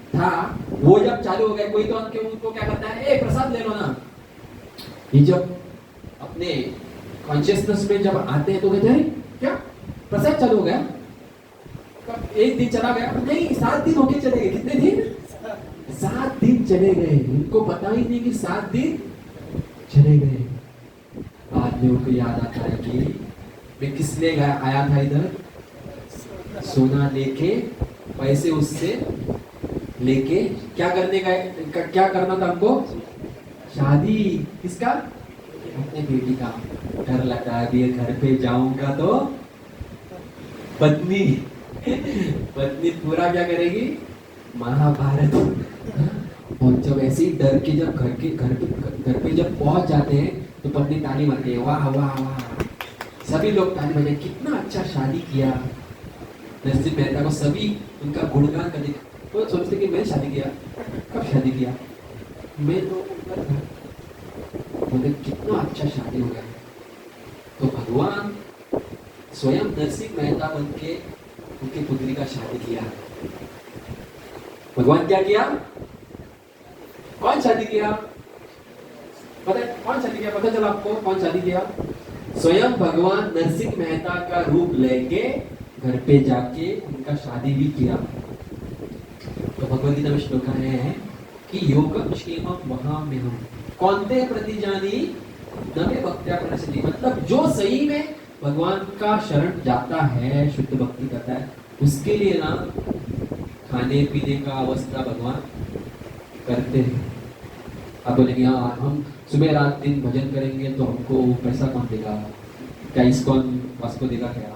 था, वो जब चालू हो गया, कोई तो उनको क्या करता है, ए प्रसाद ले लो ना। ये जब अपने कॉन्शियसनेस में जब आते हैं तो कहते हैं क्या प्रसाद चालू हो गया, 1 दिन चला गया, नहीं 7 दिन होके चले गए। कितने दिन? 7 दिन चले गए, उनको पता ही नहीं कि 7 दिन चले गए। बाद में उनको याद आता है कि मैं किस लिए आया था इधर, सोना लेके, पैसे उससे लेके क्या करने का, क्या करना था हमको, शादी। किसका? अपने बेटी का। डर लगता है घर पे जाऊंगा तो पत्नी पत्नी पूरा क्या करेगी, महाभारत। और जब ऐसे ही डर के जब घर पे जब पहुंच जाते हैं तो पत्नी ताली मारती है, वाह वाह वाह, सभी लोग ताली बजाए, कितना अच्छा शादी किया। नरसिंह मेहता को सभी उनका गुणगान करते, तो सोचते कि मैं शादी किया, कब शादी किया, मैं तो बोले कितना अच्छा शादी हो गया। तो भगवान स्वयं नरसिंह मेहता बन के उनकी पुत्री का शादी किया। भगवान क्या किया? कौन शादी किया? पता है कौन शादी किया? पता चला आपको कौन शादी किया? स्वयं भगवान नरसिंह मेहता का रूप लेके घर पे जाके उनका शादी भी किया। तो भगवद गीता में श्लोक है कि योगम क्षेमम वहाम्यहम् कौन्ते प्रतिजानी न मे भक्त्या प्रणश्यति, मतलब जो सही में भगवान का शरण जाता है, शुद्ध भक्ति करता है, उसके लिए ना खाने पीने का अवस्था भगवान करते हैं। अब बोलेंगे हाँ हम सुबह रात दिन भजन करेंगे तो हमको पैसा कौन देगा, क्या इस्कॉन वास्को देगा क्या?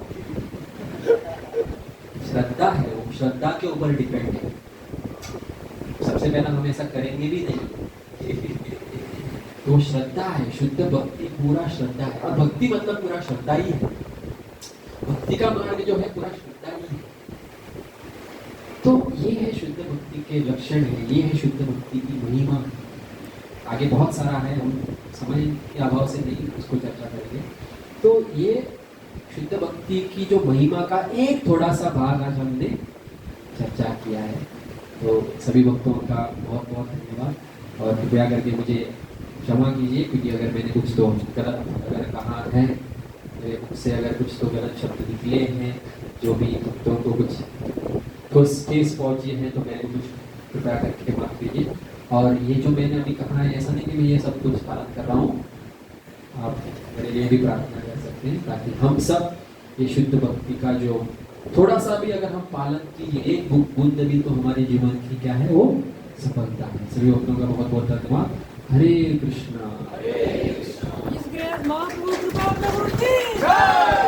श्रद्धा है, वो श्रद्धा के ऊपर डिपेंड है। सबसे पहला हम ऐसा करेंगे भी नहीं। तो श्रद्धा है, शुद्ध भक्ति पूरा श्रद्धा है, और भक्ति मतलब पूरा श्रद्धा ही है। भक्ति का मार्ग जो है पूरा श्रद्धा ही है। तो ये है शुद्ध भक्ति के लक्षण है, ये है शुद्ध भक्ति की महिमा। आगे बहुत सारा है, हम समय के अभाव से नहीं उसको चर्चा करेंगे। तो ये शुद्ध भक्ति की जो महिमा का एक थोड़ा सा भाग आज हमने चर्चा किया है। तो सभी भक्तों का बहुत बहुत धन्यवाद, और कृपया करके मुझे क्षमा कीजिए क्योंकि अगर मैंने कुछ तो गलत अगर कहा है, मेरे मुख से अगर कुछ तो गलत शब्द निकले हैं, जो भी भक्तों को कुछ ठेस पहुँची है, तो मैंने कुछ कृपया करके माफ कीजिए। और ये जो मैंने अभी कहा है, ऐसा नहीं कि मैं ये सब कुछ पालन कर रहा हूँ, आप मेरे लिए भी प्रार्थना कर सकते हैं ताकि हम सब ये शुद्ध भक्ति का जो थोड़ा सा भी अगर हम पालन कीजिए, एक बूंद भी, तो हमारे जीवन की क्या है वो सफलता है। सभी भक्तों का बहुत बहुत धन्यवाद। हरे कृष्णा।
इस ग्रेस महाप्रभु कृपा प्रभु की